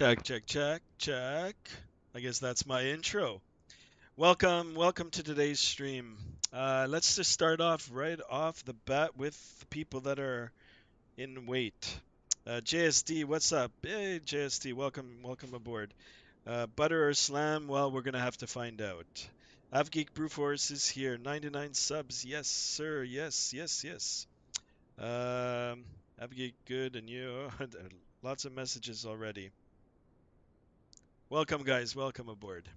Check, check, check, check. I guess that's my intro. Welcome to today's stream. Let's just start off right off the bat with the people that are in wait. JSD, what's up? Hey, JSD, welcome aboard. Butter or Slam? Well, we're gonna have to find out. Avgeek Brewforce is here. 99 subs. Yes, sir. Yes. Avgeek, good, and you? Lots of messages already. Welcome, guys. Welcome aboard.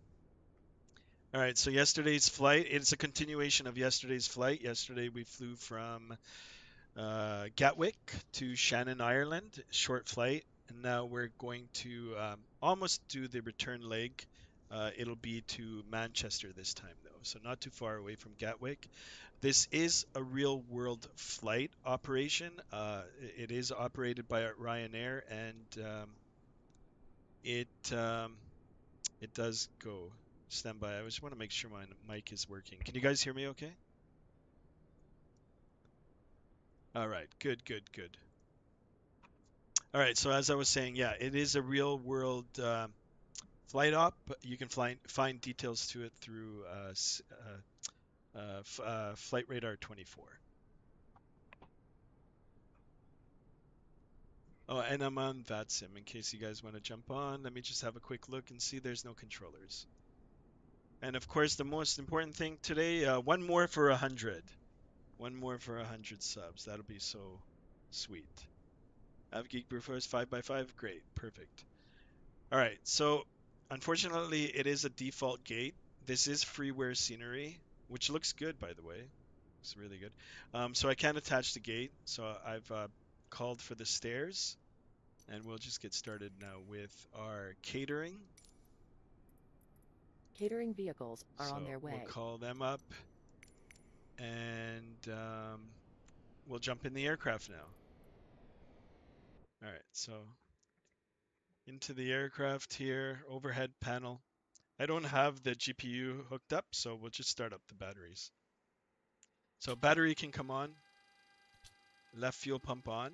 All right, so yesterday's flight, it's a continuation of yesterday's flight. Yesterday we flew from Gatwick to Shannon, Ireland, short flight, and now we're going to almost do the return leg. It'll be to Manchester this time, though, so not too far away from Gatwick. This is a real world flight operation. It is operated by Ryanair, and it um, it does go. Stand by. I just want to make sure my mic is working. Can you guys hear me okay? All right. Good. All right. So as I was saying, yeah, it is a real world flight op. You can find details to it through Flight Radar 24. Oh, and I'm on Vatsim in case you guys want to jump on. Let me just have a quick look and see there's no controllers. And of course, the most important thing today, one more for 100. One more for 100 subs. That'll be so sweet. Geek Brewforce 5x5. Great. Perfect. All right. So, unfortunately, it is a default gate. This is freeware scenery, which looks good, by the way. It's really good. So I can't attach the gate. So I've called for the stairs, and we'll just get started now with our catering. Catering vehicles are on their way. We'll call them up, and we'll jump in the aircraft now. All right. So into the aircraft here, overhead panel. I don't have the GPU hooked up, so we'll just start up the batteries. So battery can come on, left fuel pump on,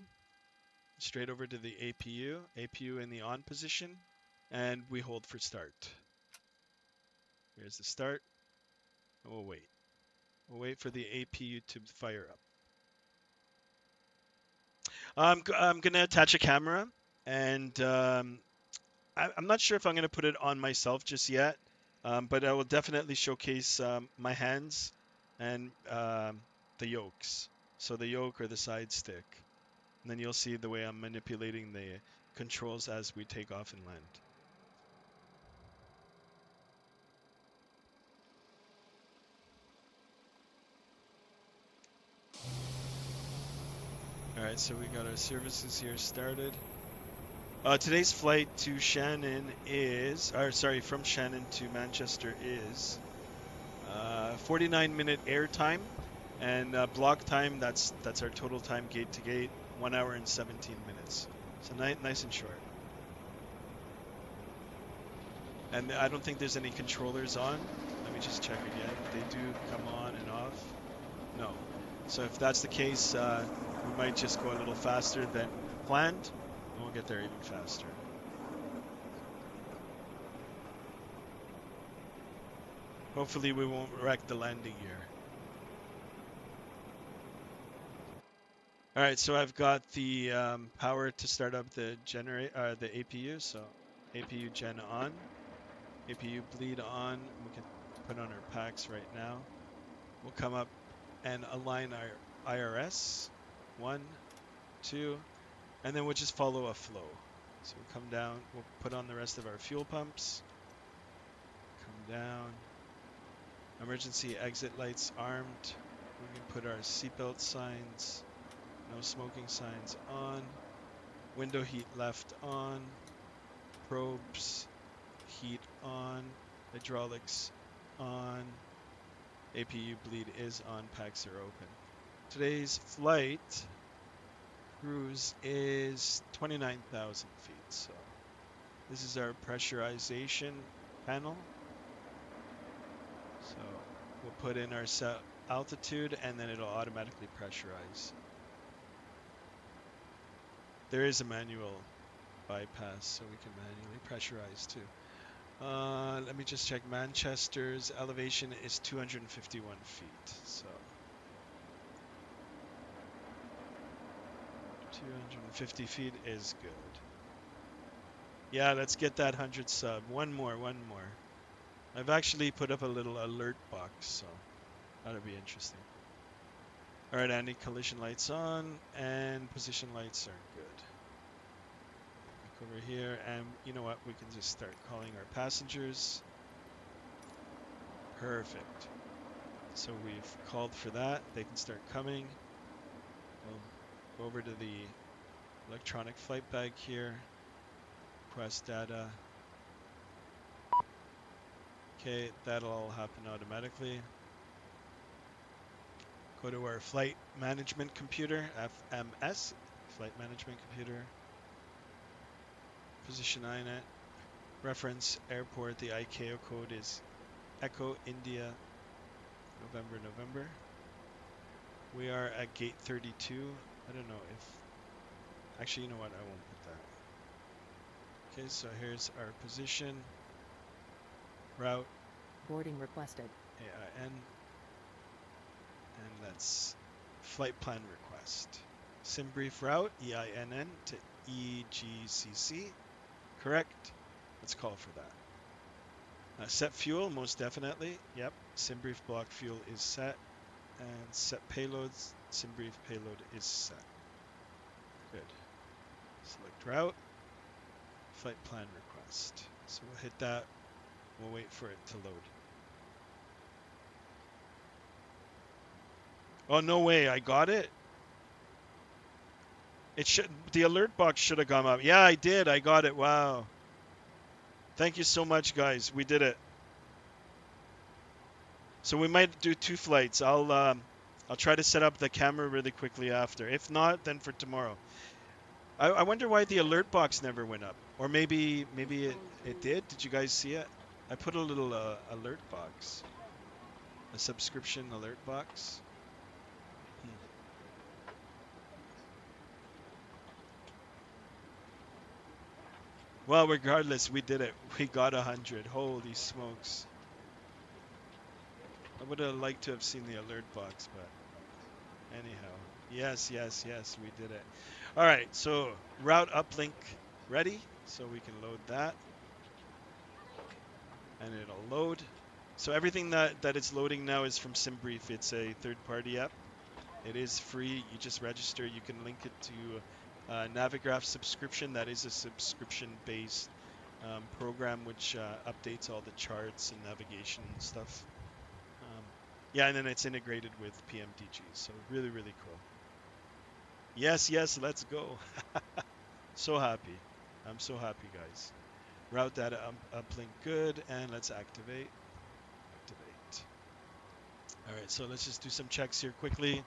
straight over to the APU in the on position, and we hold for start. Here's the start, and we'll wait. We'll wait for the APU to fire up. I'm going to attach a camera, and I'm not sure if I'm going to put it on myself just yet, but I will definitely showcase my hands and the yokes. So the yoke or the side stick. And then you'll see the way I'm manipulating the controls as we take off and land. Alright, so we got our services here started. Today's flight to Shannon is, from Shannon to Manchester is 49-minute air time, and block time, that's our total time gate to gate, 1 hour and 17 minutes. So nice and short. And I don't think there's any controllers on. Let me just check again. They do come on and off. No. So if that's the case, we might just go a little faster than planned, and we'll get there even faster. Hopefully we won't wreck the landing gear. All right, so I've got the power to start up the APU. So APU gen on, APU bleed on. We can put on our packs right now. We'll come up and align our IRS, 1, 2, and then we'll just follow a flow. So we'll come down, we'll put on the rest of our fuel pumps, come down, emergency exit lights armed. We can put our seatbelt signs, no smoking signs on, window heat left on, probes, heat on, hydraulics on, APU bleed is on, packs are open. Today's flight cruise is 29,000 feet. So this is our pressurization panel. So we'll put in our set altitude and then it'll automatically pressurize. There is a manual bypass so we can manually pressurize too. Let me just check. Manchester's elevation is 251 feet. So 250 feet is good. Yeah, let's get that 100 sub. One more. I've actually put up a little alert box, so that'll be interesting. All right, anti-collision lights on, and position lights are good. Look over here, and you know what? We can just start calling our passengers. Perfect. So we've called for that. They can start coming. We'll go over to the electronic flight bag here. Request data. Okay, that'll all happen automatically. Go to our flight management computer, FMS, flight management computer. Position INET. Reference airport, the ICAO code is Echo India November. We are at gate 32. I don't know if, actually, you know what, I won't put that. Okay, so here's our position, route, Boarding requested. AIN, and that's flight plan request. Sim brief route, EINN to EGCC, correct. Let's call for that. Set fuel, most definitely. Yep, sim brief block fuel is set. And set payloads, sim brief payload is set. Good. Select route, flight plan request. So we'll hit that. We'll wait for it to load. Oh, no way, I got it? It should, the alert box should have come up. Yeah, I did, I got it, wow. Thank you so much, guys, we did it. So we might do 2 flights. I'll try to set up the camera really quickly after. If not, then for tomorrow. I wonder why the alert box never went up. Or maybe it did. Did you guys see it? I put a little alert box. A subscription alert box. Well, regardless, we did it. We got 100. Holy smokes. I would have liked to have seen the alert box, but anyhow. Yes, we did it. All right, so route uplink ready. So we can load that. And it'll load. So everything that it's loading now is from SimBrief. It's a third-party app. It is free. You just register. You can link it to Navigraph subscription. That is a subscription-based program which updates all the charts and navigation and stuff. Yeah, and then it's integrated with PMDG. So really cool. Yes, let's go. So happy. I'm so happy, guys. Route data uplink good, and let's activate. All right, so let's just do some checks here quickly.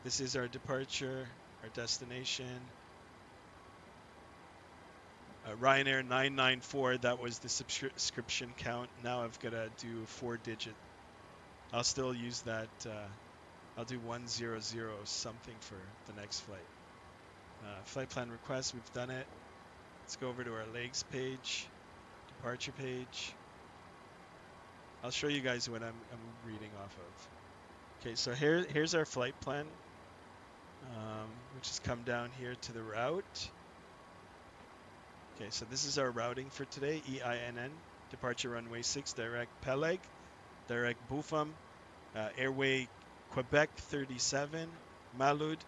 This is our departure, our destination. Ryanair 994, that was the subscription count. Now I've got to do 4-digit. I'll still use that. I'll do 100 something for the next flight. Flight plan request, we've done it. Let's go over to our legs page, departure page. I'll show you guys what I'm reading off of. Okay, so here's our flight plan, which has come down here to the route. Okay, so this is our routing for today, EINN, departure runway 6, direct Peleg, direct Bufam, airway Quebec 37, Malud,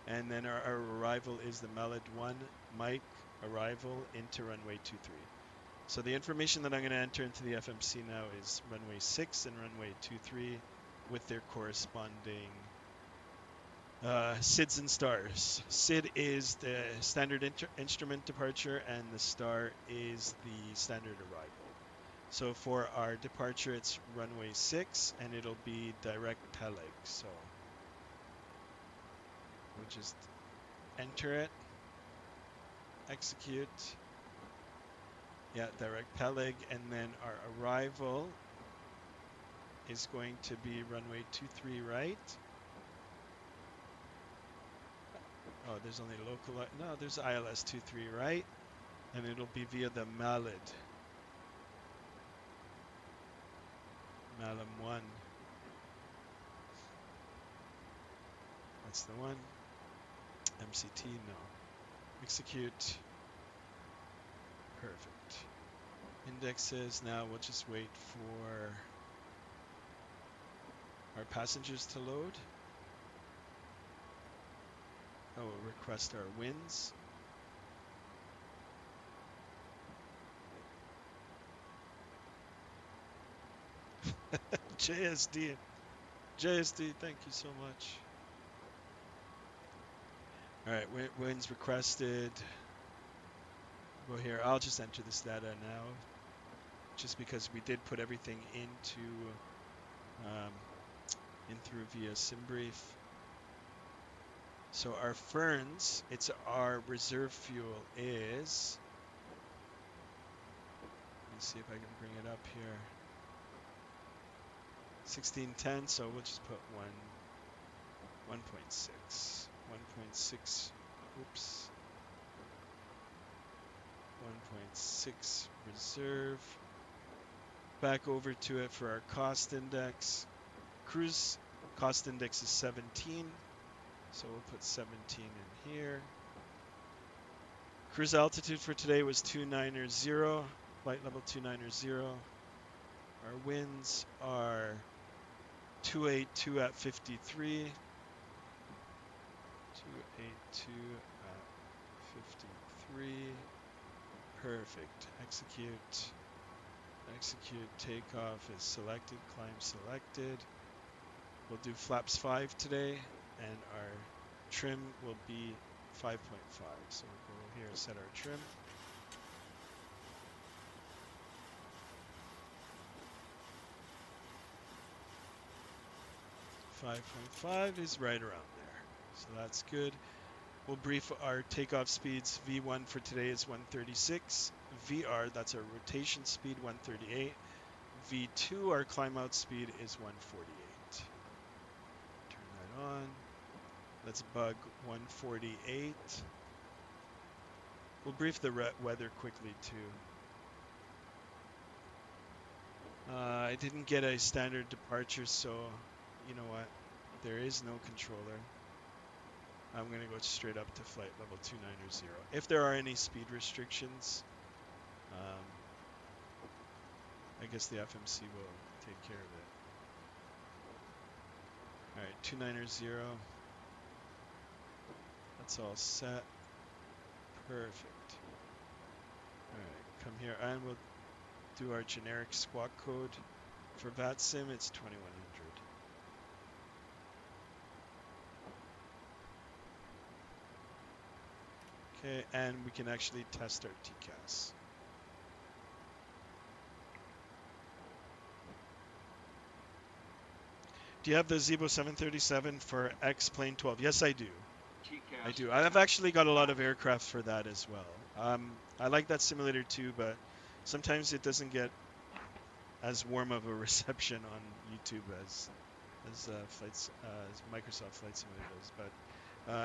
and then our arrival is the Malud 1, Mike, arrival into runway 23. So the information that I'm going to enter into the FMC now is runway 6 and runway 23 with their corresponding SIDs and stars. SID is the standard instrument departure and the star is the standard arrival. So for our departure, it's runway 6 and it'll be direct Peleg. So we'll just enter it, execute. Yeah, direct Peleg, and then our arrival is going to be runway 23 right. Oh, there's only local, no, there's ILS 23 right. And it'll be via the Malad. Malum 1. That's the one. MCT, no. Execute. Perfect. Indexes, now we'll just wait for our passengers to load. Oh, we'll request our wins. JSD, thank you so much. All right, wins requested. Go here. I'll just enter this data now, just because we did put everything into in through via SimBrief. So our ferns, it's our reserve fuel is. Let me see if I can bring it up here. 1610. So we'll just put 1.6. 1.6. Oops. 1.6 reserve. Back over to it for our cost index. Cruise cost index is 17. So we'll put 17 in here. Cruise altitude for today was 290. Flight level 290. Our winds are 282 at 53. 282 at 53. Perfect. Execute. Execute. Takeoff is selected. Climb selected. We'll do flaps 5 today, and our trim will be 5.5. So we'll go here and set our trim. .5 is right around there. So that's good. We'll brief our takeoff speeds. V1 for today is 136. VR, that's our rotation speed, 138. V2, our climb out speed is 148. Turn that on. Let's bug 148. We'll brief the weather quickly too. I didn't get a standard departure, so you know what? There is no controller. I'm going to go straight up to flight level 290. If there are any speed restrictions, I guess the FMC will take care of it. All right, 290. That's all set. Perfect. All right, come here and we'll do our generic squawk code. For Vatsim, it's 2100. Okay, and we can actually test our TCAS. Do you have the Zibo 737 for X Plane 12? Yes, I do. I do. I've actually got a lot of aircraft for that as well. I like that simulator too, but sometimes it doesn't get as warm of a reception on YouTube as Microsoft Flight Simulator does. But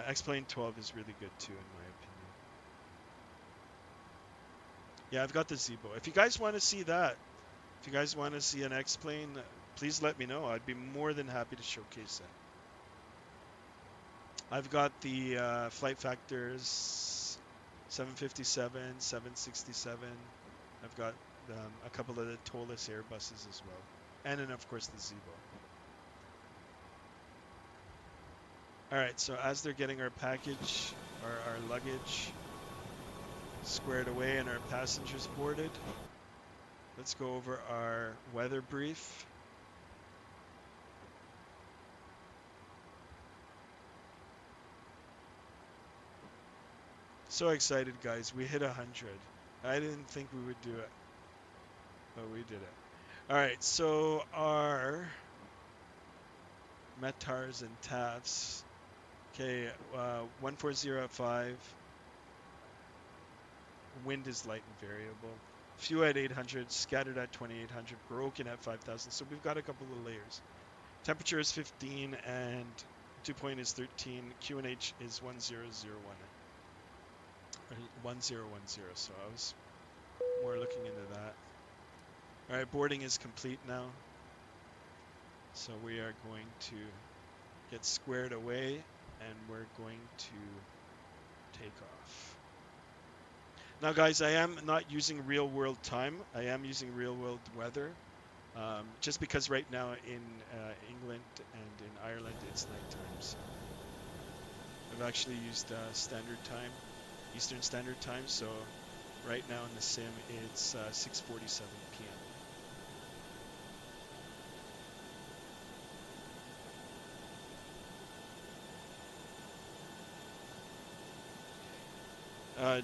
X-Plane 12 is really good too, in my opinion. Yeah, I've got the Zibo. If you guys want to see that, if you guys want to see an X-Plane, please let me know. I'd be more than happy to showcase it. I've got the Flight Factors 757, 767. I've got a couple of the tolless Airbuses as well. And then, of course, the Zibo. All right, so as they're getting our package, or our luggage squared away and our passengers boarded, let's go over our weather brief. So excited, guys. We hit 100. I didn't think we would do it, but we did it. All right, so our METARs and TAFs. Okay, 140 at 5. Wind is light and variable. Few at 800, scattered at 2800, broken at 5000. So we've got a couple of layers. Temperature is 15 and dew point is 13. QNH is 1001. 1010. So I was more looking into that. All right, boarding is complete now. So we are going to get squared away and we're going to take off. Now guys, I am not using real world time. I am using real world weather. Just because right now in England and in Ireland it's nighttime. So I've actually used standard time, Eastern Standard Time. So right now in the sim it's 6:47 p.m.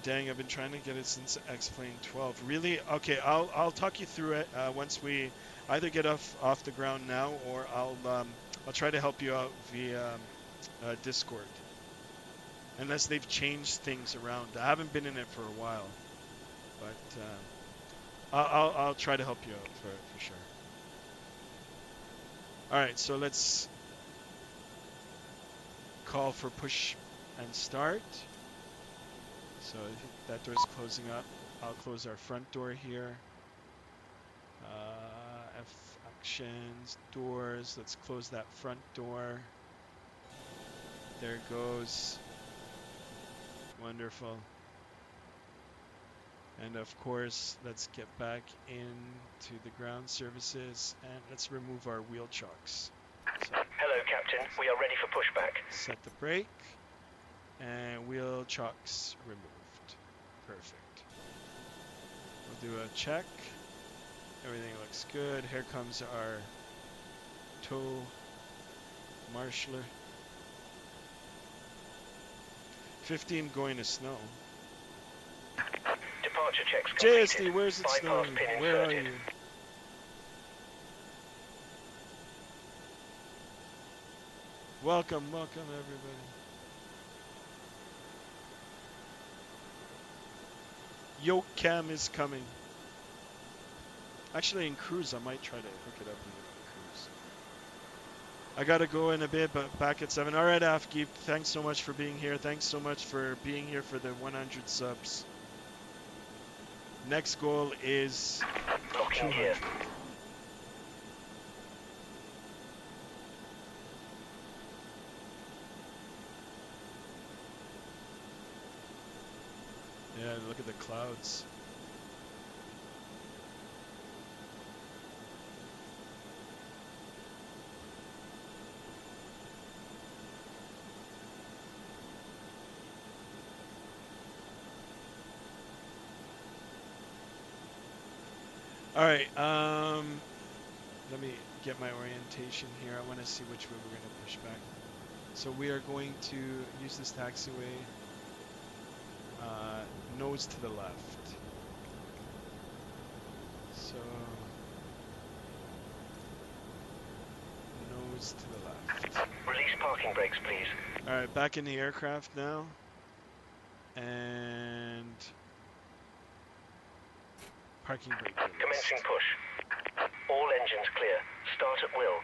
Dang, I've been trying to get it since X-Plane 12. Really? Okay, I'll talk you through it once we either get off the ground now, or I'll try to help you out via Discord. Unless they've changed things around. I haven't been in it for a while, but I'll try to help you out for sure. All right, so let's call for push and start. So that door's closing up. I'll close our front door here. F actions, doors. Let's close that front door. There it goes. Wonderful. And of course, let's get back into the ground services and let's remove our wheel chocks. So hello, Captain. We are ready for pushback. Set the brake and wheel chocks removed. Perfect. We'll do a check. Everything looks good. Here comes our tow marshaller. 15 going to snow. Departure checks completed. JSD, where's it snowing? Where are you? Welcome, welcome everybody. Yoke cam is coming. Actually, in cruise, I might try to hook it up in cruise. I gotta go in a bit, but back at 7. All right, Afgeep, thanks so much for being here. Thanks so much for being here for the 100 subs. Next goal is 200. Yeah, look at the clouds. All right, let me get my orientation here. I want to see which way we're going to push back. So we are going to use this taxiway, nose to the left. So, nose to the left. Release parking brakes, please. All right, back in the aircraft now. And parking brake released. Commencing push. All engines clear. Start at will.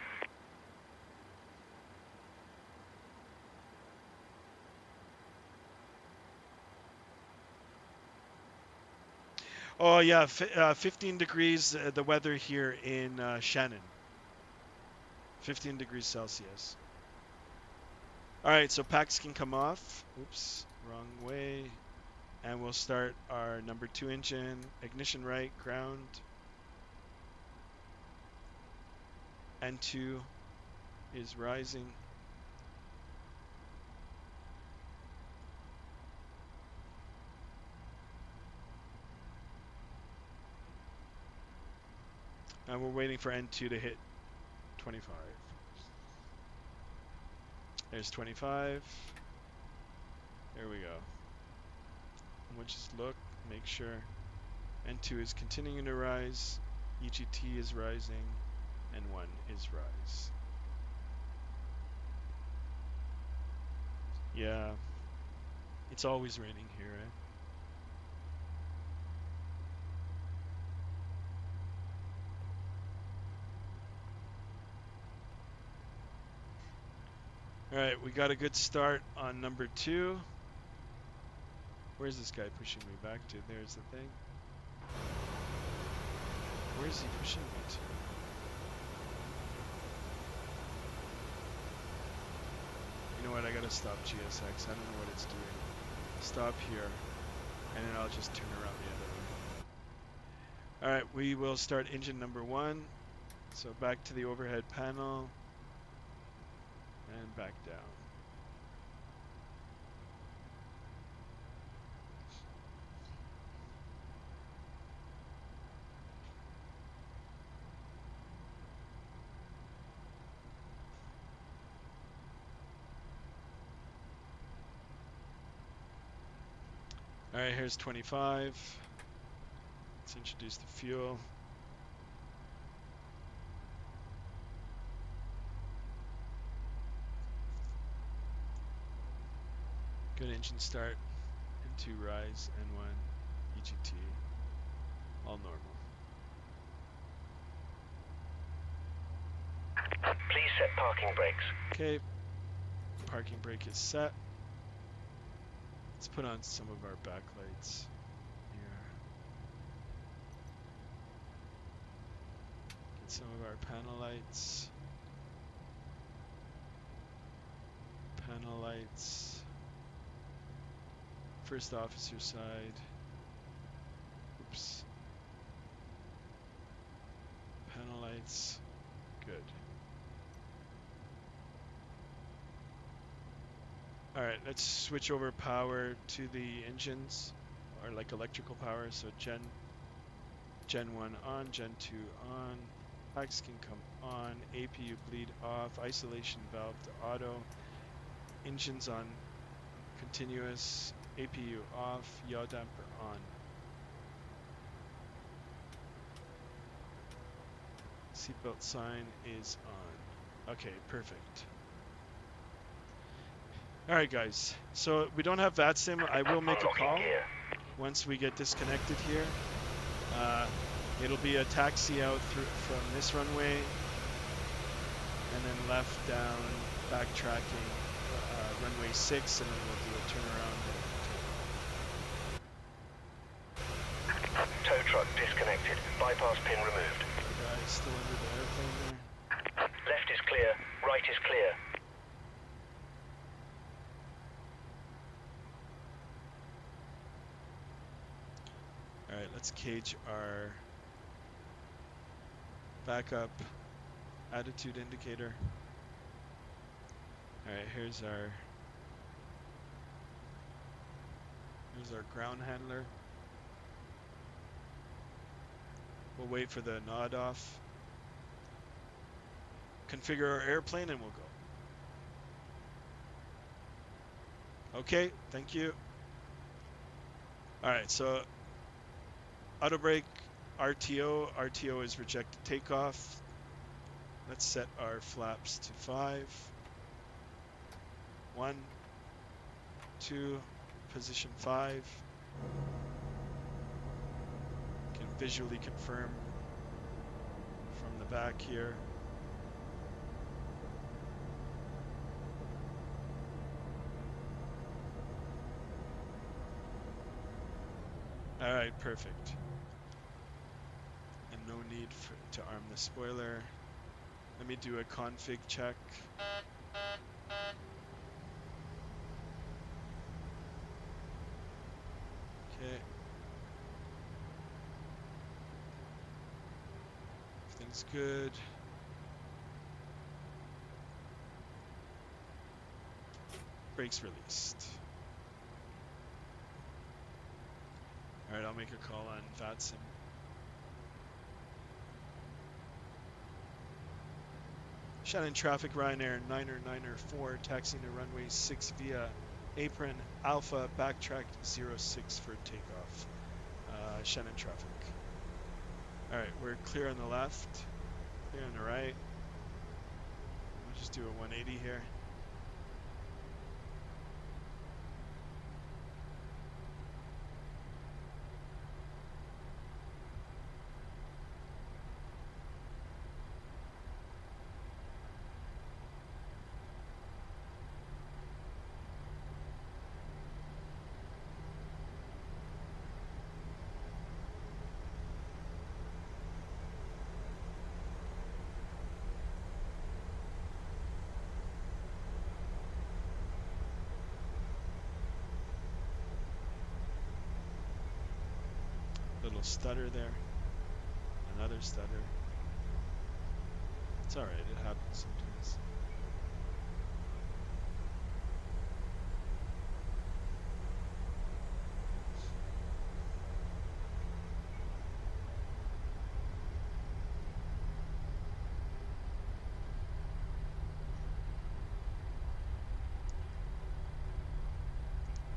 Oh yeah, 15 degrees the weather here in Shannon. 15 degrees Celsius. All right, so packs can come off. Oops, wrong way. And we'll start our number 2 engine. Ignition right, ground. N2 is rising. And we're waiting for N2 to hit 25. There's 25. There we go. And we'll just look, make sure. N2 is continuing to rise. EGT is rising. N1 is rise. Yeah. It's always raining here, eh? All right, we got a good start on number 2. Where's this guy pushing me back to? There's the thing. Where is he pushing me to? You know what? I gotta stop GSX. I don't know what it's doing. Stop here, and then I'll just turn around the other way. All right, we will start engine number 1. So back to the overhead panel and back down. All right, here's 25. Let's introduce the fuel. Good engine start. N2 rise, N1 EGT. All normal. Please set parking brakes. Okay, parking brake is set. Let's put on some of our backlights here. Get some of our panel lights. Panel lights. First officer side. Oops. Panel lights. Good. All right, let's switch over power to the engines, or like electrical power. So Gen 1 on, Gen 2 on, packs can come on, APU bleed off, isolation valve to auto, engines on continuous, APU off, yaw damper on. Seatbelt sign is on. Okay, perfect. All right, guys. So we don't have Vatsim. I will make a call once we get disconnected here. It'll be a taxi out from this runway, and then left down, backtracking runway 6, and then we'll do a turnaround. Tow truck disconnected. Bypass pin removed. The guy's still under the airplane there. Left is clear. Right is clear. All right, let's cage our backup attitude indicator. All right, here's our ground handler. We'll wait for the nod off. Configure our airplane and we'll go. Okay, thank you. All right, so auto brake, RTO is rejected takeoff. Let's set our flaps to 5. 1, 2, position 5. Can visually confirm from the back here. All right, perfect. And no need to arm the spoiler. Let me do a config check. Okay. Everything's good. Brakes released. All right, I'll make a call on Vatsim. Shannon traffic, Ryanair 9er taxiing to runway 6 via apron Alpha, backtrack 06 for takeoff. Shannon traffic. All right, we're clear on the left, clear on the right. We'll just do a 180 here. stutter there. Another stutter. It's alright, it happens sometimes.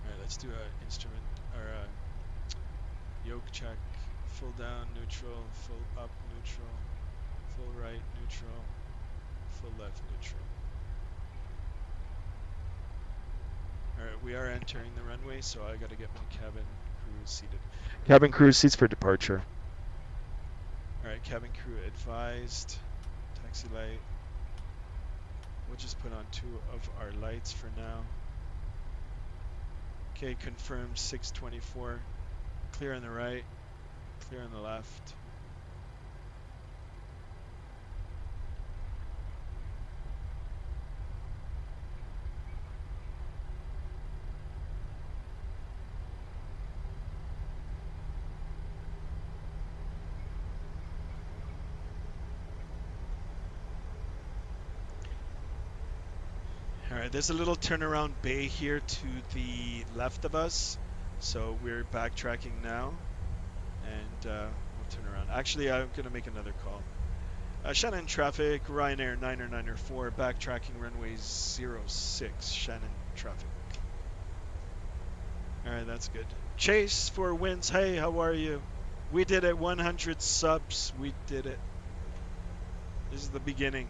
Alright, let's do a instrument or a yoke check. Full down, neutral, full up, neutral, full right, neutral, full left, neutral. Alright, we are entering the runway, so I gotta get my cabin crew seated. Cabin crew seats for departure. Alright, cabin crew advised. Taxi light. We'll just put on 2 of our lights for now. Okay, confirmed 624. Clear on the right, clear on the left. Alright, there's a little turnaround bay here to the left of us. So we're backtracking now. And we'll turn around. Actually, I'm going to make another call. Shannon traffic, Ryanair 994, backtracking runway 06, Shannon traffic. Alright, that's good. Chase for wins. Hey, how are you? We did it, 100 subs. We did it. This is the beginning.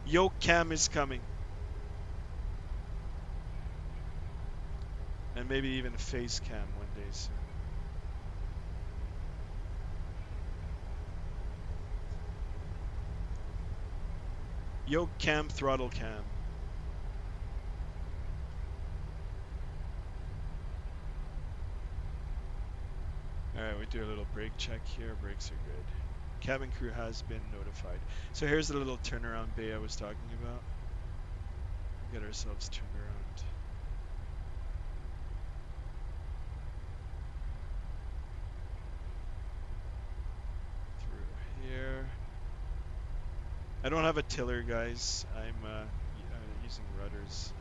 Yoke cam is coming. And maybe even face cam one day soon. Yoke cam, throttle cam. Alright, we do a little brake check here. Brakes are good. Cabin crew has been notified. So here's the little turnaround bay I was talking about. Get ourselves turned around. Through here. I don't have a tiller, guys. I'm using rudders.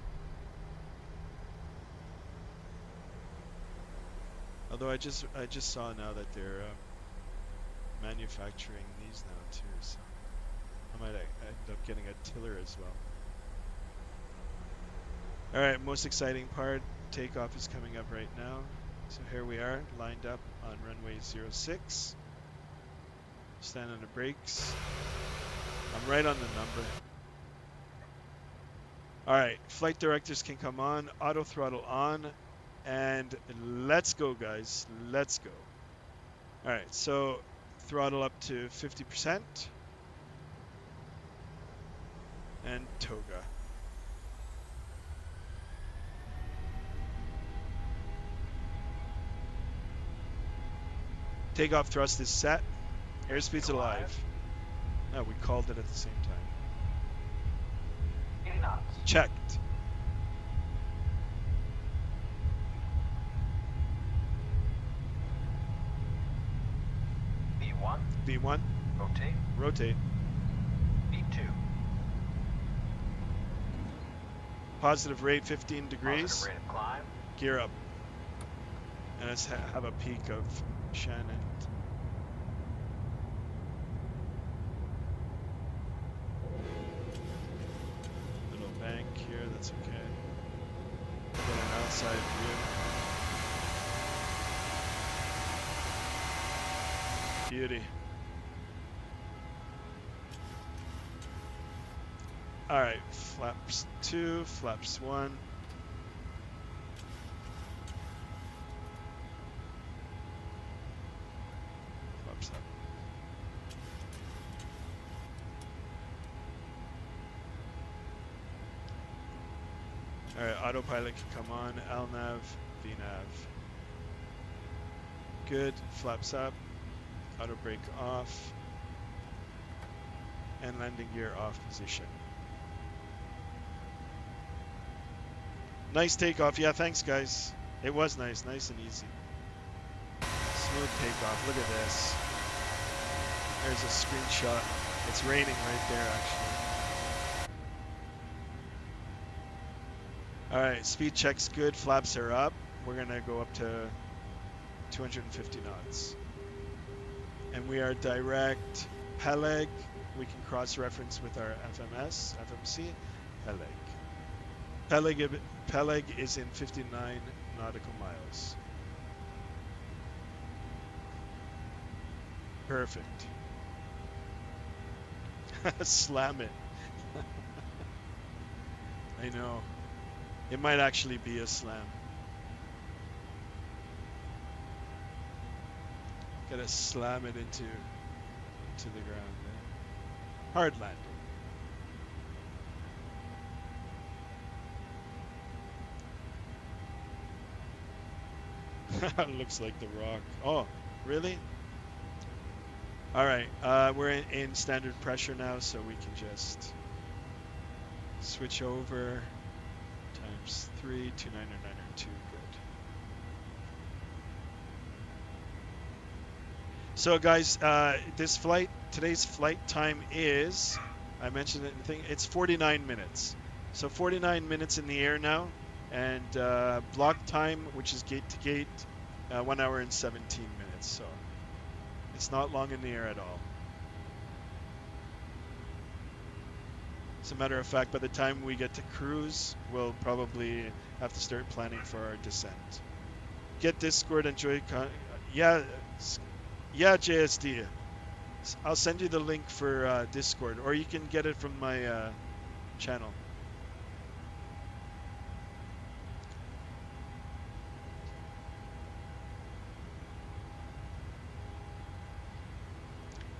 Although I just saw now that they're manufacturing these now too, so I might end up getting a tiller as well. Alright, most exciting part, takeoff is coming up right now. So here we are, lined up on runway 06. Stand on the brakes. I'm right on the number. Alright, flight directors can come on, auto throttle on, and let's go, guys. Let's go. Alright, so throttle up to 50%. And toga. Takeoff thrust is set. Airspeed's alive. No, we called it at the same time. 80 knots. Checked. V1. V1. Rotate. Rotate. V2. Positive rate 15 degrees. Positive rate of climb. Gear up. And let's have a peek of Shannon. Little bank here, that's okay. Get an outside view. Beauty. Alright, flaps 2, flaps 1. Flaps up. Alright, autopilot can come on, LNAV, VNAV. Good, flaps up, auto brake off, and landing gear off position. Nice takeoff. Yeah, thanks, guys. It was nice and easy. Smooth takeoff. Look at this. There's a screenshot. It's raining right there, actually. All right, speed check's good. Flaps are up. We're gonna go up to 250 knots. And we are direct Peleg. We can cross-reference with our FMC. Peleg is in 59 nautical miles. Perfect. Slam it. I know. It might actually be a slam. Gotta slam it into the ground there. Hard landing. Looks like the Rock. Oh, really? All right, we're in standard pressure now, so we can just switch over. Times 3, 299.2, good. So guys, today's flight time is, I mentioned it in the thing, it's 49 minutes. So 49 minutes in the air now, and block time, which is gate to gate, 1 hour and 17 minutes. So it's not long in the air at all. As a matter of fact, by the time we get to cruise, we'll probably have to start planning for our descent. Get Discord, enjoy. Yeah, JSD. I'll send you the link for Discord, or you can get it from my channel.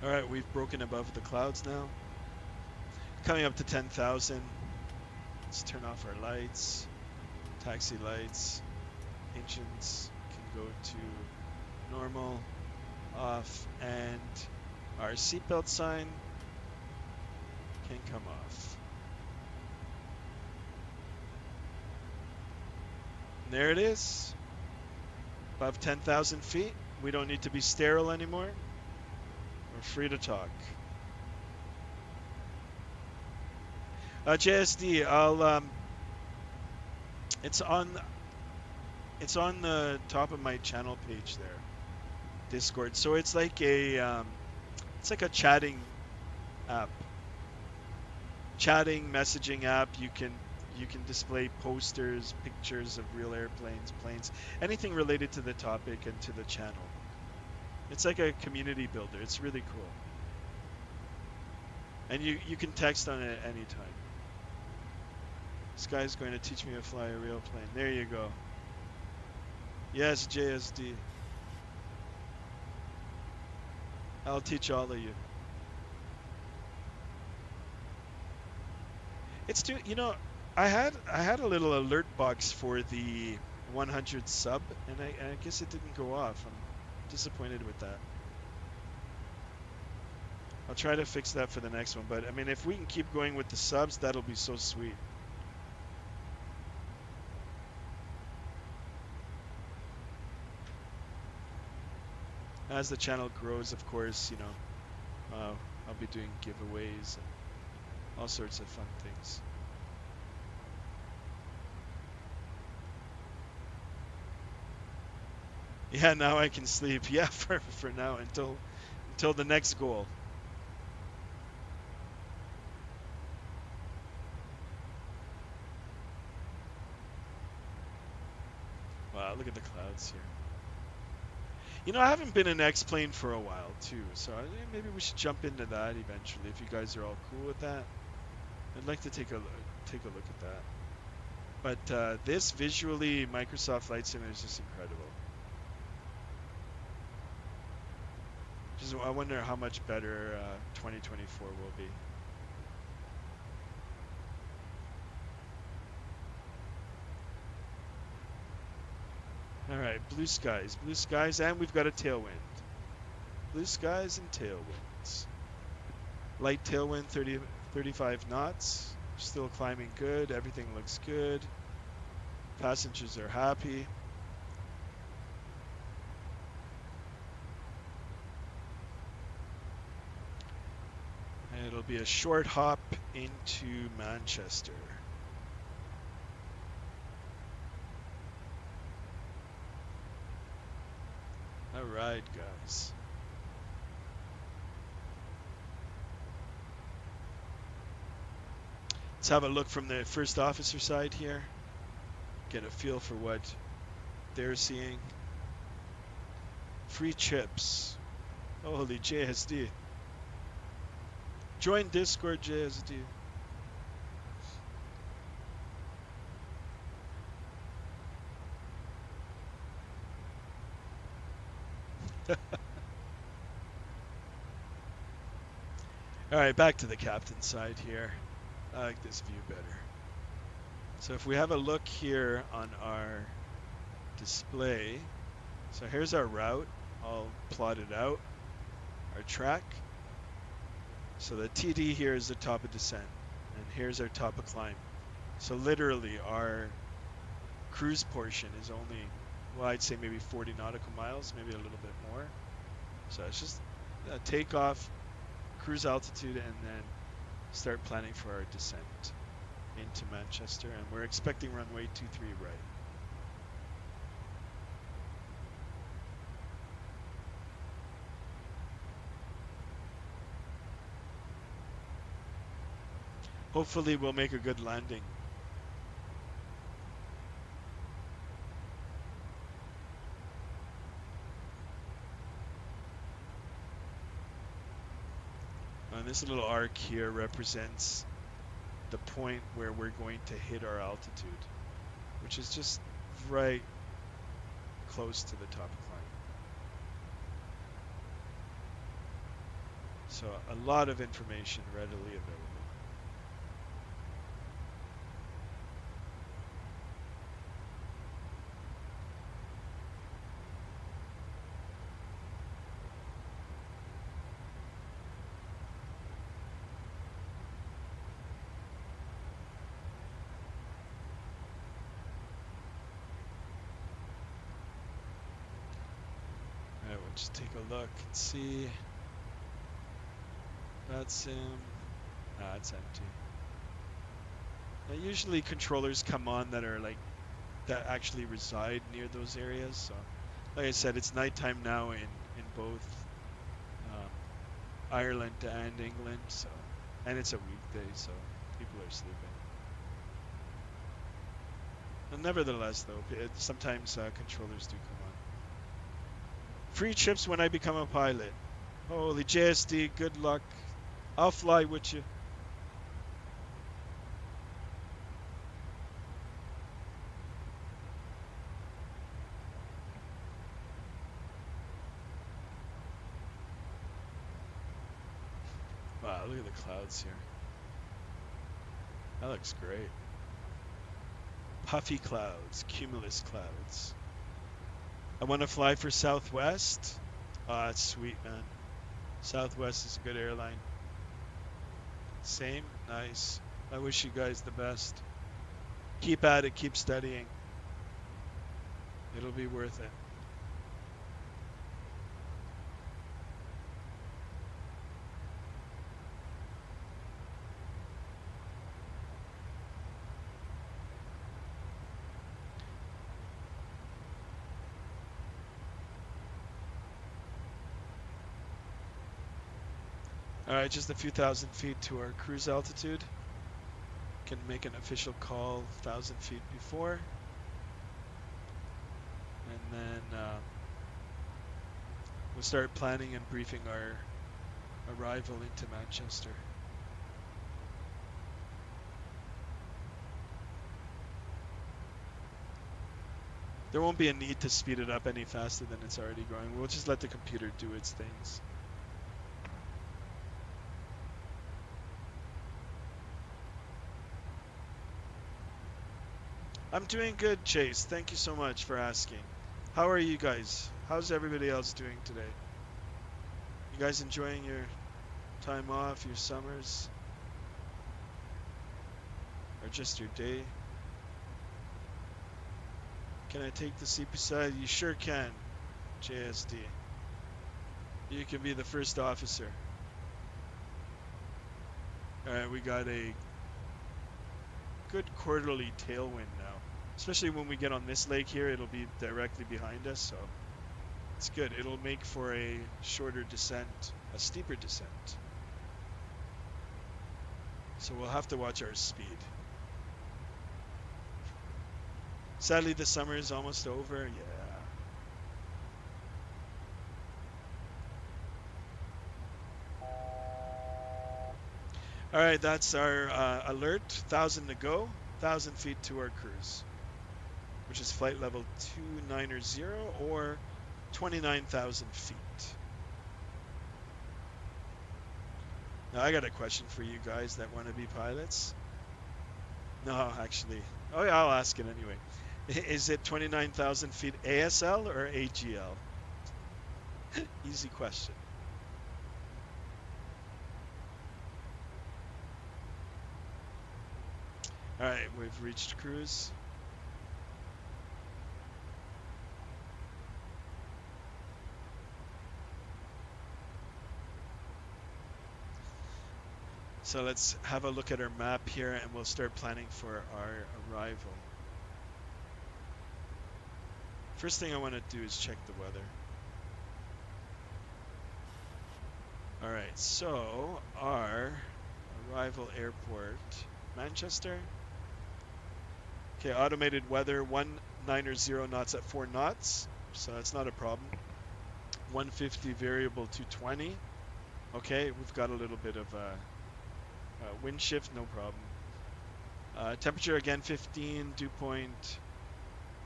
All right, we've broken above the clouds now. Coming up to 10,000. Let's turn off our lights. Taxi lights. Engines can go to normal, off, and our seatbelt sign can come off. And there it is. Above 10,000 feet. We don't need to be sterile anymore. We're free to talk. JSD, it's on the top of my channel page there, Discord. So it's like a chatting app, messaging app. You can display posters, pictures of real airplanes, planes, anything related to the topic and to the channel. It's like a community builder. It's really cool, and you can text on it anytime. This guy's going to teach me to fly a real plane. There you go. Yes, JSD. I'll teach all of you. It's too, I had a little alert box for the 100 sub, and I guess it didn't go off. I'm disappointed with that. I'll try to fix that for the next one, but I mean, if we can keep going with the subs, that'll be so sweet. As the channel grows, of course, I'll be doing giveaways and all sorts of fun things. Yeah, now I can sleep. Yeah, for now until the next goal. Wow, look at the clouds here. I haven't been in X-Plane for a while too, so maybe we should jump into that eventually if you guys are all cool with that. I'd like to take a look at that. But this visually, Microsoft Flight Sim is just incredible. I wonder how much better 2024 will be. All right, blue skies, and we've got a tailwind. Blue skies and tailwinds. Light tailwind, 35 knots. Still climbing good. Everything looks good. Passengers are happy. it'll be a short hop into Manchester. All right, guys. Let's have a look from the first officer side here. Get a feel for what they're seeing. Free chips. Holy JSD. Join Discord, JSD. All right, back to the captain's side here. I like this view better. So if we have a look here on our display, so here's our route, all plotted out, our track. So the TD here is the top of descent, and here's our top of climb. So literally our cruise portion is only, well, I'd say maybe 40 nautical miles, maybe a little bit more. So it's just a takeoff, cruise altitude, and then start planning for our descent into Manchester, and we're expecting runway 23 right. Hopefully we'll make a good landing. And this little arc here represents the point where we're going to hit our altitude, which is just right close to the top of climb. So a lot of information readily available. Just take a look and see. Vatsim. Ah, it's empty. Now, usually controllers come on that are like, that actually reside near those areas. So, like I said, it's nighttime now in both Ireland and England. So, and it's a weekday, so people are sleeping. But nevertheless, though, sometimes controllers do come on. Free chips when I become a pilot. Holy JSD, good luck. I'll fly with you. Wow, look at the clouds here. That looks great. Puffy clouds, cumulus clouds. I want to fly for Southwest. Oh, that's sweet, man. Southwest is a good airline. Same, nice. I wish you guys the best. Keep at it, keep studying. It'll be worth it. Alright, just a few thousand feet to our cruise altitude. Can make an official call 1,000 feet before. And then we'll start planning and briefing our arrival into Manchester. There won't be a need to speed it up any faster than it's already going. We'll just let the computer do its things. I'm doing good, Chase. Thank you so much for asking. How are you guys? How's everybody else doing today? You guys enjoying your time off, your summers? Or just your day? Can I take the CP side? You sure can, JSD. You can be the first officer. All right, we got a good quarterly tailwind now. Especially when we get on this lake here, it'll be directly behind us, so it's good. It'll make for a shorter descent, a steeper descent. So we'll have to watch our speed. Sadly, the summer is almost over. Yeah. All right, that's our alert. 1,000 to go, 1,000 feet to our cruise, which is flight level 290 or 29,000 feet. Now, I got a question for you guys that want to be pilots. No, actually. Oh, yeah, I'll ask it anyway. Is it 29,000 feet ASL or AGL? Easy question. All right, we've reached cruise. So let's have a look at our map here and we'll start planning for our arrival. First thing I want to do is check the weather. All right, so our arrival airport, Manchester. Okay, automated weather, 190 knots at 4 knots, so that's not a problem. 150 variable 220. Okay, we've got a little bit of wind shift, no problem. Temperature again 15, dew point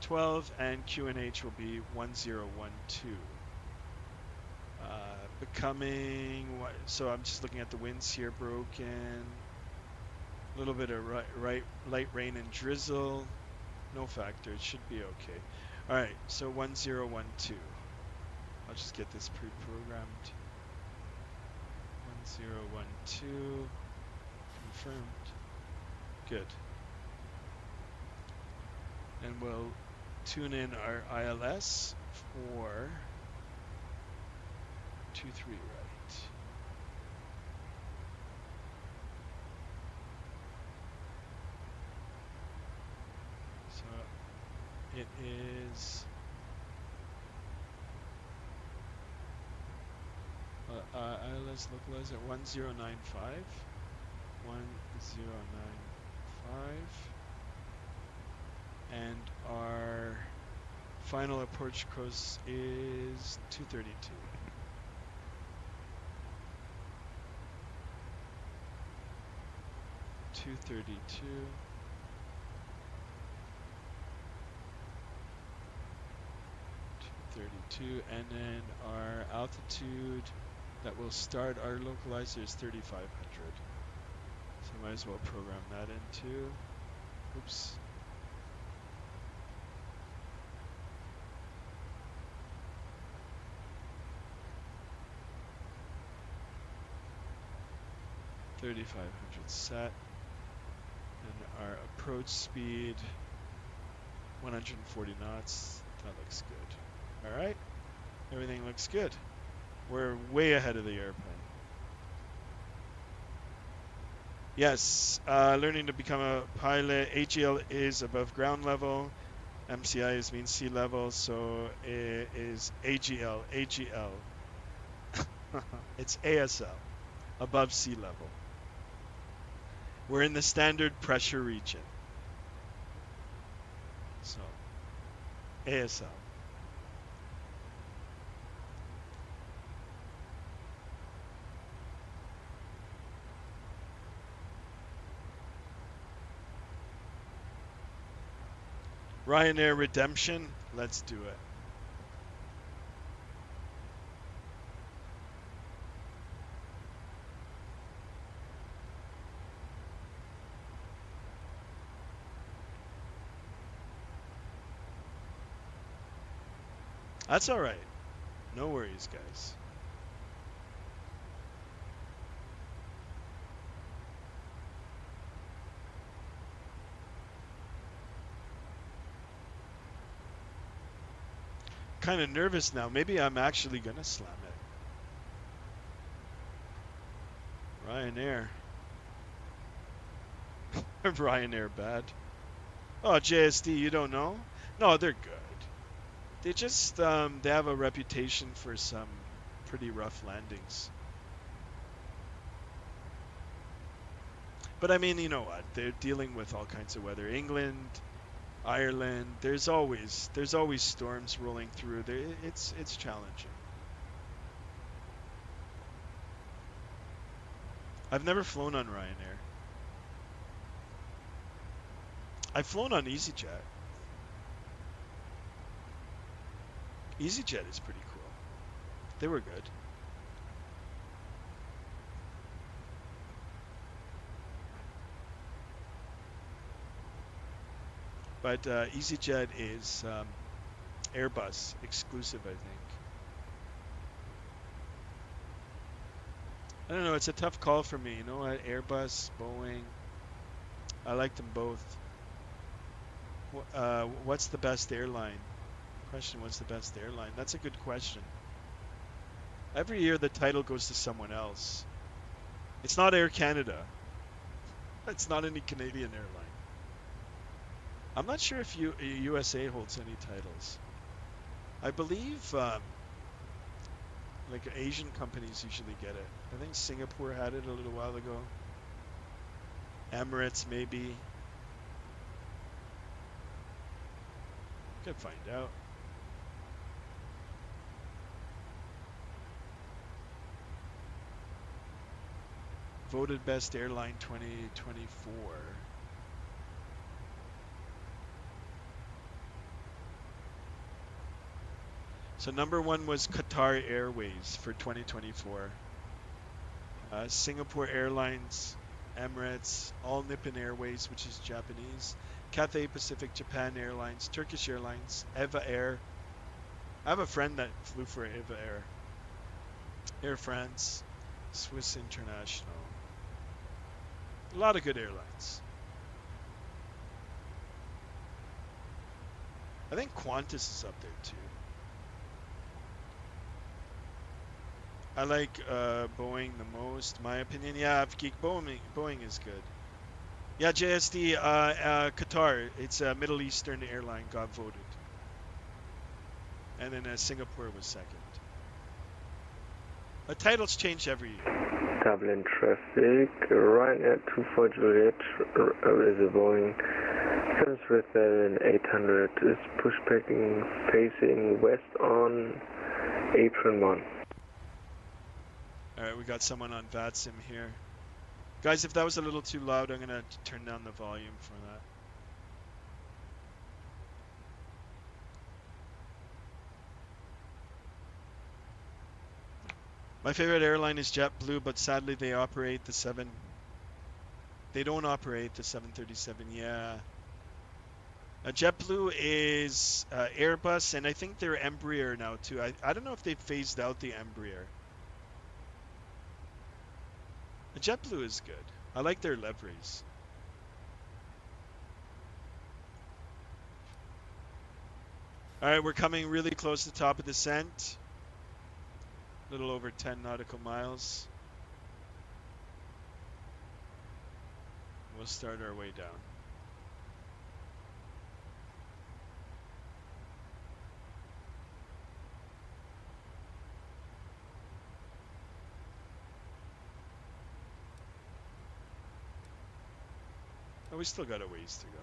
12, and QNH will be 1012. Becoming, so I'm just looking at the winds here, broken. A little bit of light rain and drizzle. No factor, it should be okay. All right, so 1012. I'll just get this pre-programmed. 1012. Confirmed. Good. And we'll tune in our ILS for 23 right. So it is ILS localized at 1095. 1095. And our final approach course is 232. And then our altitude that will start our localizer is 3,500. So I might as well program that in too. Oops. set, and our approach speed 140 knots. That looks good. All right, everything looks good. We're way ahead of the airplane. Yes, learning to become a pilot. AGL is above ground level. MCI is mean sea level, so it is AGL. It's ASL, above sea level. We're in the standard pressure region. So, ASL. Ryanair redemption, let's do it. That's all right. No worries, guys. Kind of nervous now. Maybe I'm actually gonna slam it. Ryanair. Ryanair bad. Oh, JSD, you don't know? No, they're good. They just they have a reputation for some pretty rough landings. But I mean, you know what? They're dealing with all kinds of weather. England, Ireland, there's always storms rolling through. It's challenging. I've never flown on Ryanair. I've flown on EasyJet. EasyJet is pretty cool. They were good. But EasyJet is Airbus exclusive, I think. I don't know. It's a tough call for me. You know what? Airbus, Boeing. I like them both. What's the best airline? Question, what's the best airline? That's a good question. Every year the title goes to someone else. It's not Air Canada. It's not any Canadian airline. I'm not sure if USA holds any titles. I believe like Asian companies usually get it. I think Singapore had it a little while ago. Emirates maybe. Could find out. Voted best airline 2024. So number one was Qatar Airways for 2024. Singapore Airlines, Emirates, All Nippon Airways, which is Japanese, Cathay Pacific, Japan Airlines, Turkish Airlines, Eva Air. I have a friend that flew for Eva Air. Air France, Swiss International. A lot of good airlines. I think Qantas is up there too. I like Boeing the most, my opinion. Yeah, Geek Boeing is good. Yeah, JSD, Qatar. It's a Middle Eastern airline, got voted. And then Singapore was second. Titles change every year. Dublin traffic, Ryanair 24 Juliet is a Boeing 737-800 is pushbacking facing west on apron 1. Alright, we got someone on Vatsim here. Guys, if that was a little too loud, I'm going to turn down the volume for that. My favorite airline is JetBlue, but sadly they operate the 7. They don't operate the 737, yeah. JetBlue is Airbus, and I think they're Embraer now too. I don't know if they've phased out the Embraer. JetBlue is good. I like their liveries. All right, we're coming really close to the top of the descent. A little over 10 nautical miles. We'll start our way down. Oh, we still got a ways to go.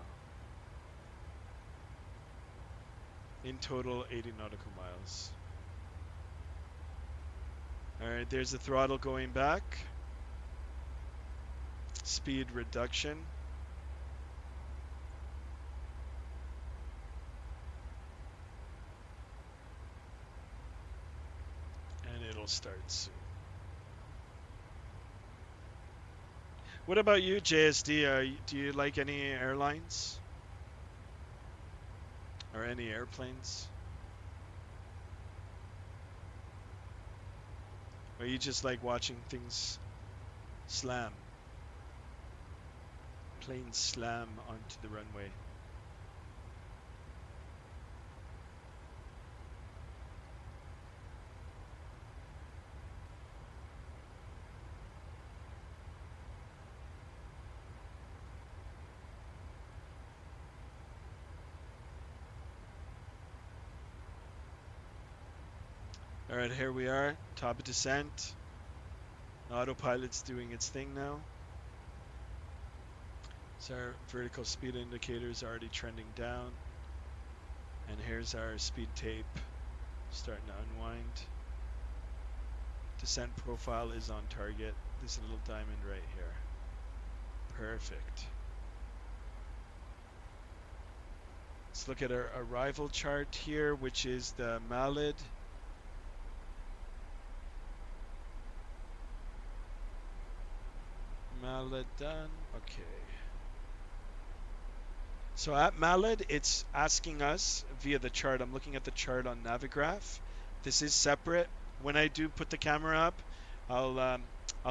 In total, 80 nautical miles. All right, there's the throttle going back. Speed reduction. And it'll start soon. What about you, JSD? Do you like any airlines? Or any airplanes? Or you just like watching things slam? Planes slam onto the runway. All right, here we are, top of descent. Autopilot's doing its thing now. So our vertical speed indicator is already trending down. And here's our speed tape starting to unwind. Descent profile is on target. This little diamond right here. Perfect. Let's look at our arrival chart here, which is the Malid. Malid done. Okay. So at Malid, it's asking us via the chart. I'm looking at the chart on Navigraph. This is separate. When I do put the camera up, I'll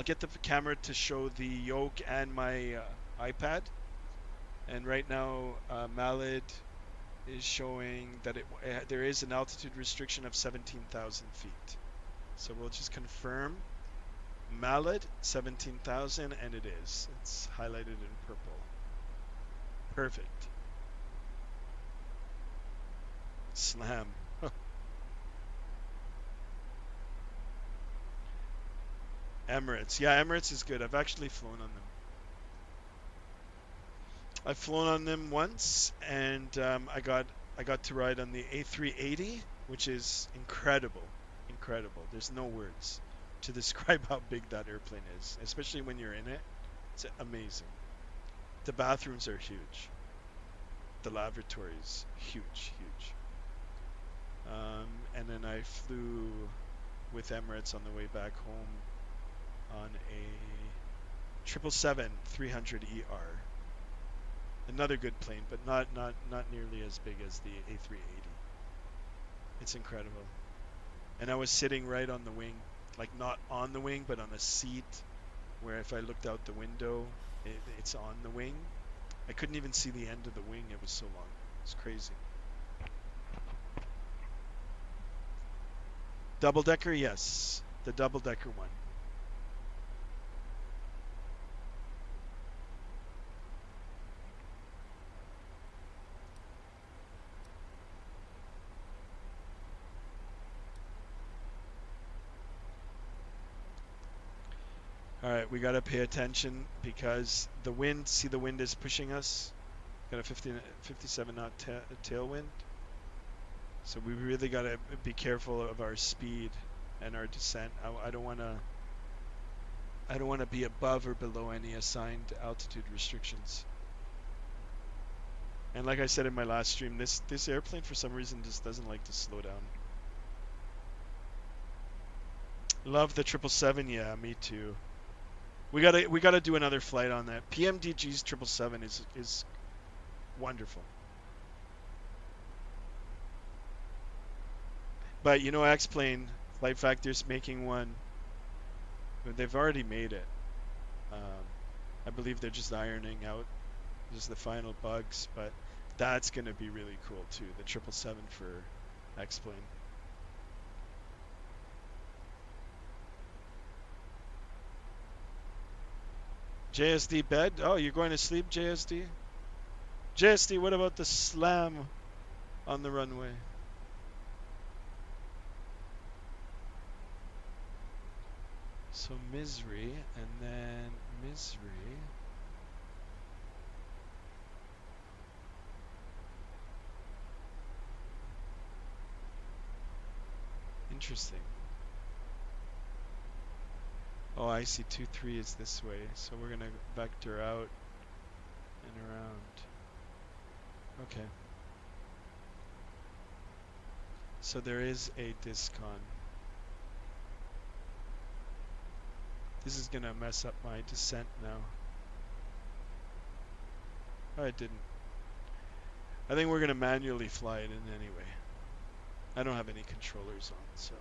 get the camera to show the yoke and my iPad. And right now, Malid is showing that there is an altitude restriction of 17,000 feet. So we'll just confirm Malid 17,000, and it is. It's highlighted in purple. Perfect. Slam. Emirates. Yeah, Emirates is good. I've actually flown on them. I've flown on them once, and I got to ride on the A380, which is incredible. Incredible. There's no words to describe how big that airplane is, especially when you're in it. It's amazing. The bathrooms are huge. The lavatory is huge, huge. And then I flew with Emirates on the way back home on a 777-300ER. Another good plane, but not nearly as big as the A380. It's incredible. And I was sitting right on the wing, like not on the wing, but on a seat where if I looked out the window, it's on the wing. I couldn't even see the end of the wing. It was so long. It's crazy. Double-decker, yes. The double-decker one. All right, we got to pay attention because the wind, see the wind is pushing us. Got a 57 knot tailwind. So we really got to be careful of our speed and our descent. I don't want to be above or below any assigned altitude restrictions. And like I said in my last stream, this airplane for some reason just doesn't like to slow down. Love the 777, yeah, me too. We gotta do another flight on that. PMDG's 777 is wonderful. But you know, X-Plane, Flight Factor's making one. They've already made it. I believe they're just ironing out just the final bugs, but that's gonna be really cool too. The 777 for X-Plane. JSD bed? Oh, you're going to sleep, JSD? JSD, what about the slam on the runway? So misery, and then misery. Interesting. Oh, I see 2-3 is this way, so we're gonna vector out and around. Okay. So there is a discon. This is gonna mess up my descent now. Oh, it didn't. I think we're gonna manually fly it in anyway. I don't have any controllers on, so.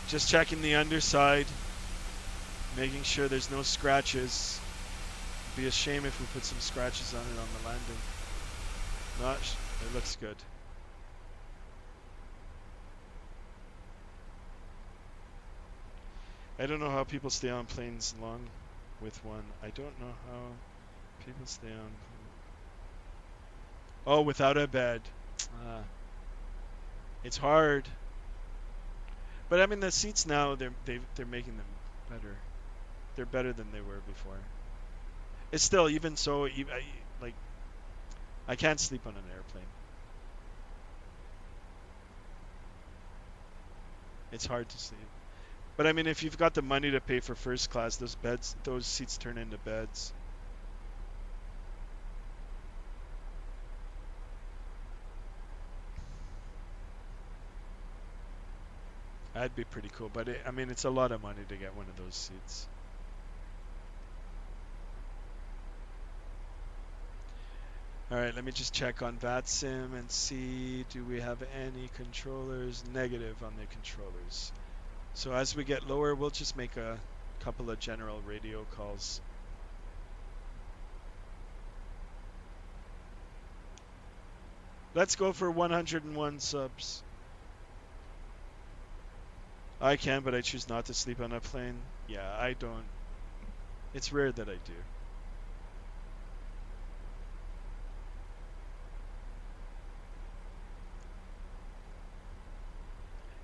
Just checking the underside, making sure there's no scratches. It'd be a shame if we put some scratches on it on the landing. It looks good. I don't know how people stay on planes long. with one. I don't know how people stay on. Oh, without a bed. It's hard. But I mean, the seats now they're making them better. They're better than they were before. It's still even so. Like I can't sleep on an airplane. It's hard to sleep. But I mean, if you've got the money to pay for first class, those seats turn into beds. That'd be pretty cool. But I mean, it's a lot of money to get one of those seats. All right, let me just check on Vatsim and see, do we have any controllers? Negative on the controllers. So as we get lower, we'll just make a couple of general radio calls. Let's go for 101 subs. I can, but I choose not to sleep on a plane. Yeah, I don't. It's rare that I do.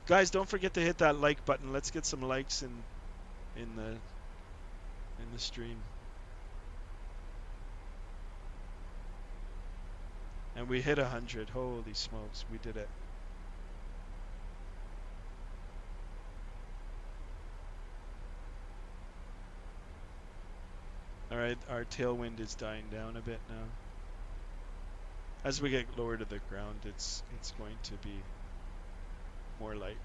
Guys, don't forget to hit that like button. Let's get some likes in the stream. And we hit 100. Holy smokes, we did it. All right, our tailwind is dying down a bit now. As we get lower to the ground, it's going to be more light.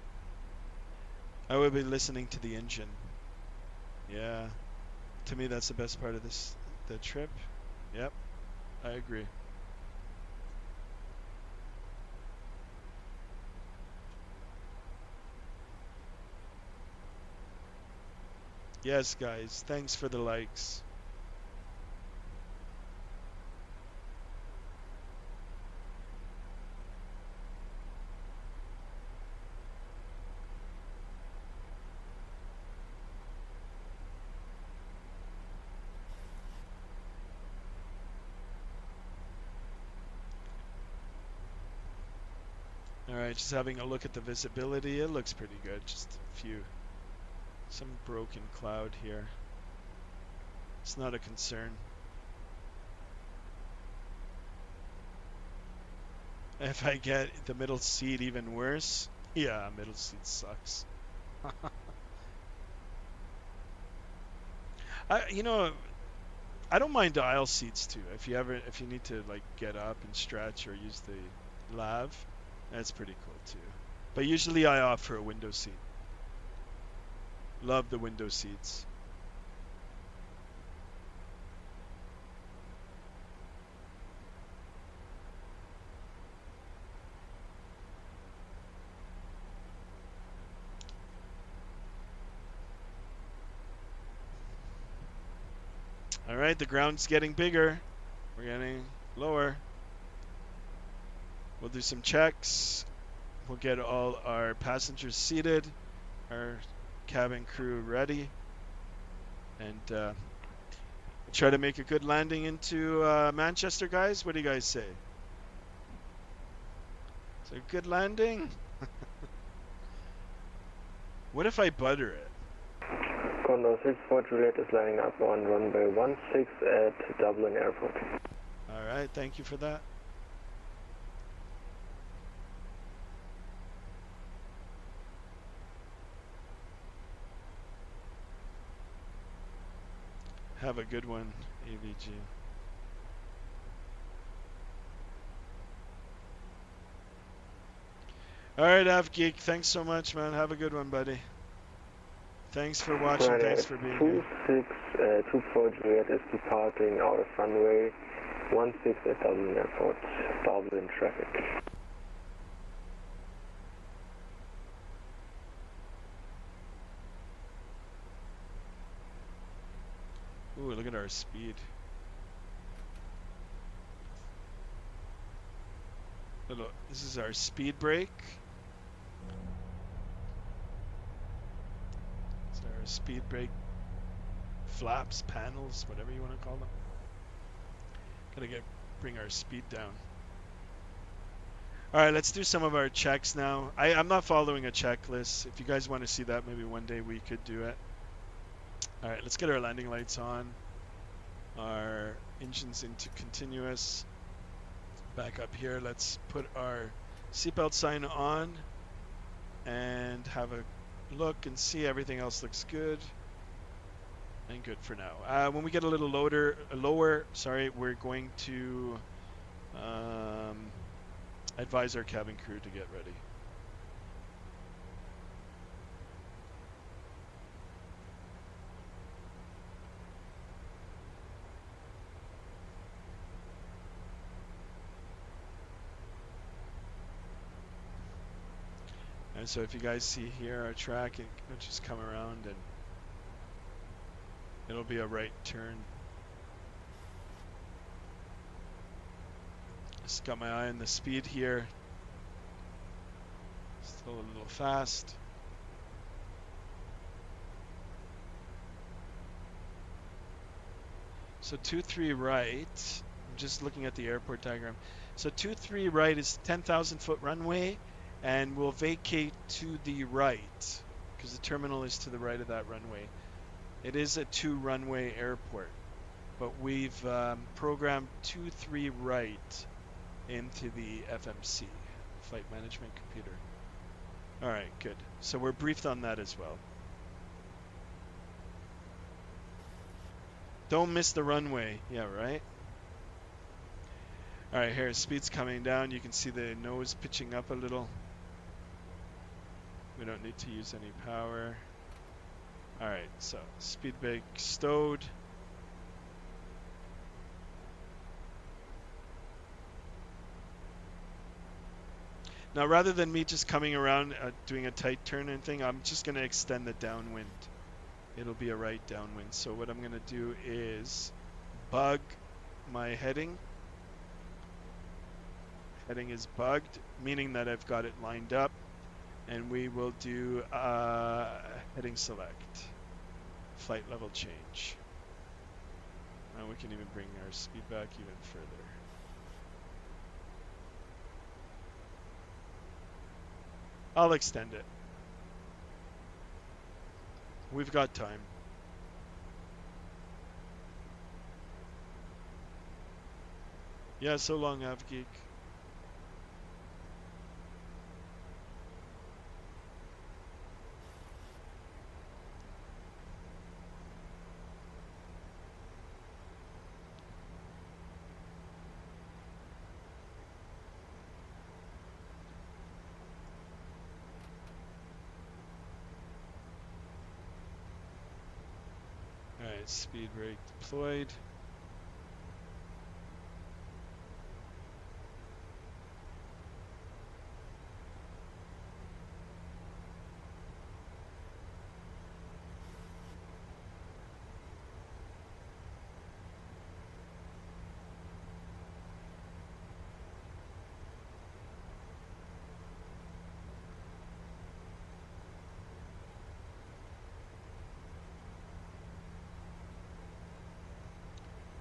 I will be listening to the engine. Yeah, to me that's the best part of the trip. Yep, I agree. Yes, guys, thanks for the likes. Alright, just having a look at the visibility. It looks pretty good. Just some broken cloud here. It's not a concern. If I get the middle seat even worse, yeah, middle seat sucks. I don't mind the aisle seats too. If you need to like get up and stretch or use the lav, that's pretty cool too. But usually I opt for a window seat. Love the window seats. All right, the ground's getting bigger. We're getting lower. We'll do some checks. We'll get all our passengers seated, our cabin crew ready, and try to make a good landing into Manchester, guys. What do you guys say? Is it a good landing? What if I butter it? Condor 64 Juliet is lining up on runway 16 at Dublin Airport. All right, thank you for that. Have a good one, AVG. All right, AvGeek, thanks so much, man. Have a good one, buddy. Thanks for watching. Thanks for being here. 2624 Juliet is departing out of runway 16 at Dublin Airport. Dublin traffic. Ooh, look at our speed. This is our speed brake. It's our speed brake flaps, panels, whatever you want to call them. Gotta bring our speed down. All right, let's do some of our checks now. I'm not following a checklist. If you guys want to see that, maybe one day we could do it. All right, let's get our landing lights on. Our engines into continuous. Back up here, let's put our seatbelt sign on and have a look and see everything else looks good. And good for now. When we get a little lower, we're going to advise our cabin crew to get ready. And so if you guys see here our track, it'll just come around and it'll be a right turn. Just got my eye on the speed here. Still a little fast. So 2-3 right. I'm just looking at the airport diagram. So 2-3 right is 10,000 foot runway, and we'll vacate to the right because the terminal is to the right of that runway. It is a 2-runway airport, but we've programmed 2-3 right into the FMC, Flight Management Computer. All right, good. So we're briefed on that as well. Don't miss the runway. Yeah, right? All right, here, speed's coming down. You can see the nose pitching up a little. We don't need to use any power. All right, so speed brake stowed. Now, rather than me just coming around doing a tight turn and thing, I'm just going to extend the downwind. It'll be a right downwind. So what I'm going to do is bug my heading. Heading is bugged, meaning that I've got it lined up. And we will do heading select, flight level change. And we can even bring our speed back even further. I'll extend it. We've got time. Yeah, so long, AvGeek. Alright, speed brake deployed.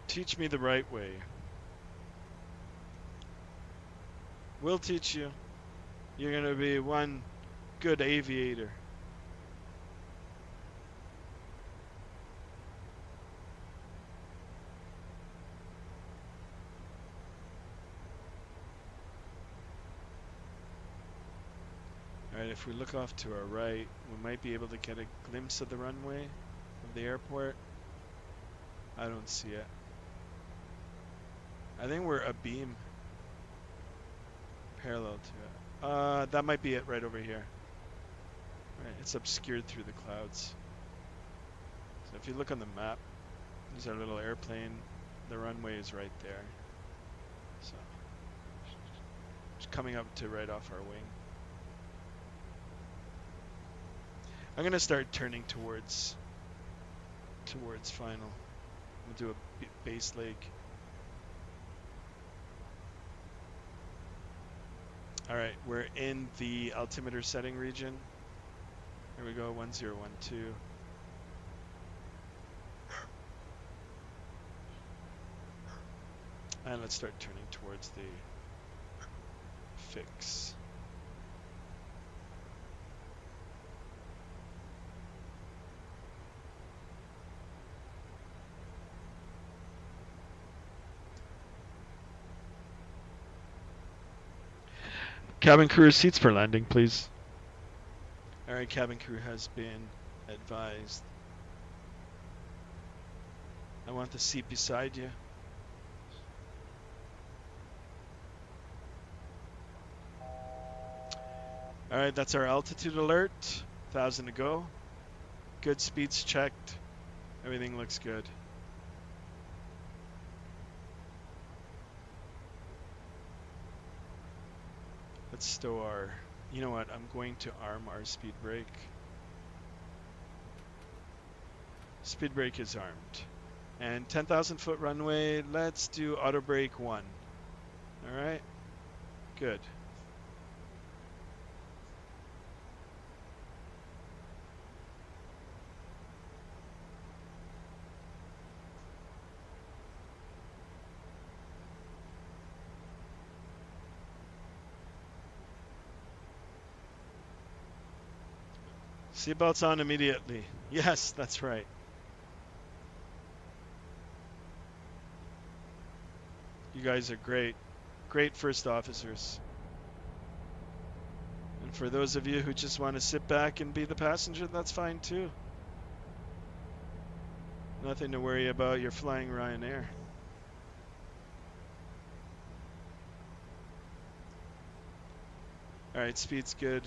Teach me the right way. We'll teach you. You're going to be one good aviator. Alright, if we look off to our right, we might be able to get a glimpse of the runway of the airport. I don't see it. I think we're abeam parallel to it. That might be it right over here. Right, it's obscured through the clouds. So if you look on the map, there's our little airplane. The runway is right there. So just coming up to right off our wing. I'm gonna start turning towards final. We'll do a base leg. All right, we're in the altimeter setting region. Here we go, 1012. And let's start turning towards the fix. Cabin crew seats for landing, please. All right, cabin crew has been advised. I want the seat beside you. All right, that's our altitude alert. 1,000 to go. Good speeds checked. Everything looks good. Let's stow our, you know what, I'm going to arm our speed brake. Speed brake is armed. And 10,000 foot runway, let's do auto brake 1. All right, good. Seatbelts on immediately. Yes, that's right. You guys are great. Great first officers. And for those of you who just want to sit back and be the passenger, that's fine too. Nothing to worry about. You're flying Ryanair. All right, speed's good.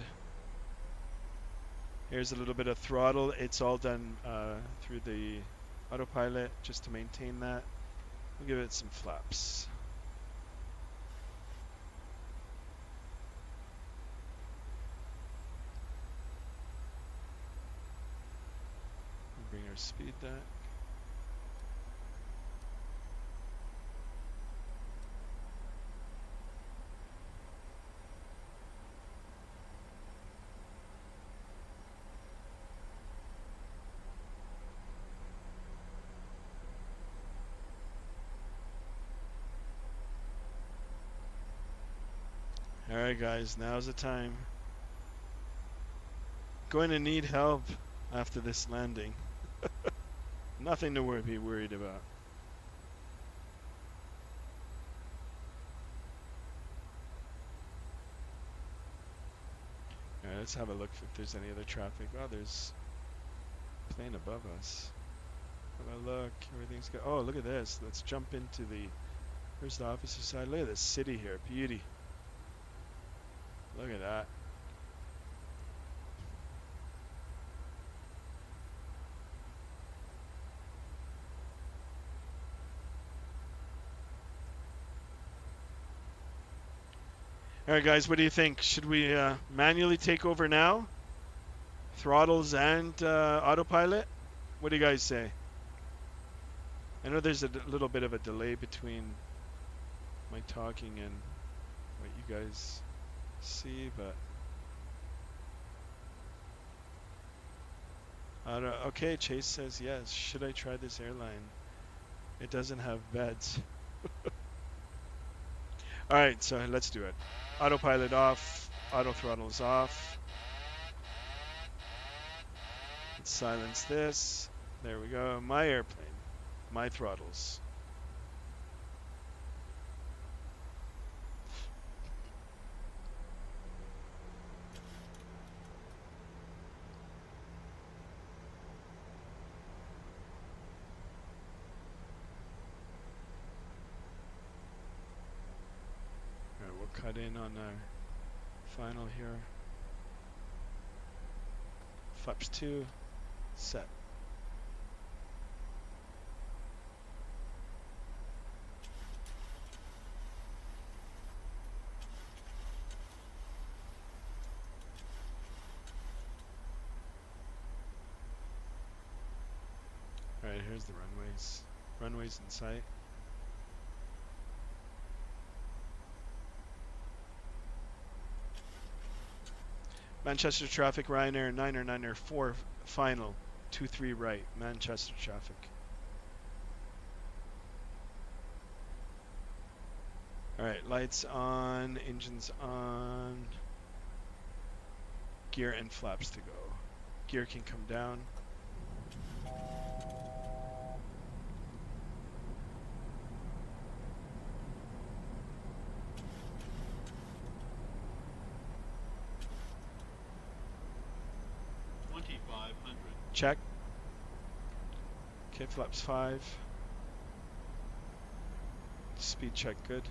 Here's a little bit of throttle. It's all done through the autopilot just to maintain that. We'll give it some flaps. We'll bring our speed back. Alright guys, now's the time. Going to need help after this landing. Nothing to be worried about. Alright, let's have a look if there's any other traffic. Oh, there's a plane above us. Have a look, everything's good. Oh, look at this. Let's jump into the first officer side. Look at this city here, beauty. Look at that. Alright guys, what do you think? Should we manually take over now? Throttles and autopilot? What do you guys say? I know there's a little bit of a delay between my talking and what you guys see, but okay, Chase says yes. Should I try this airline? It doesn't have beds. Alright, so let's do it. Autopilot off, auto throttles off. Let's silence this. There we go. My airplane, my throttles. Cut in on our final here. Flaps 2, set. Alright, here's the runways. Runways in sight. Manchester traffic, Ryanair 9er 4 final, 23 right, Manchester traffic. All right, lights on, engines on. Gear and flaps to go. Gear can come down. Check. Okay, flaps 5. Speed check good.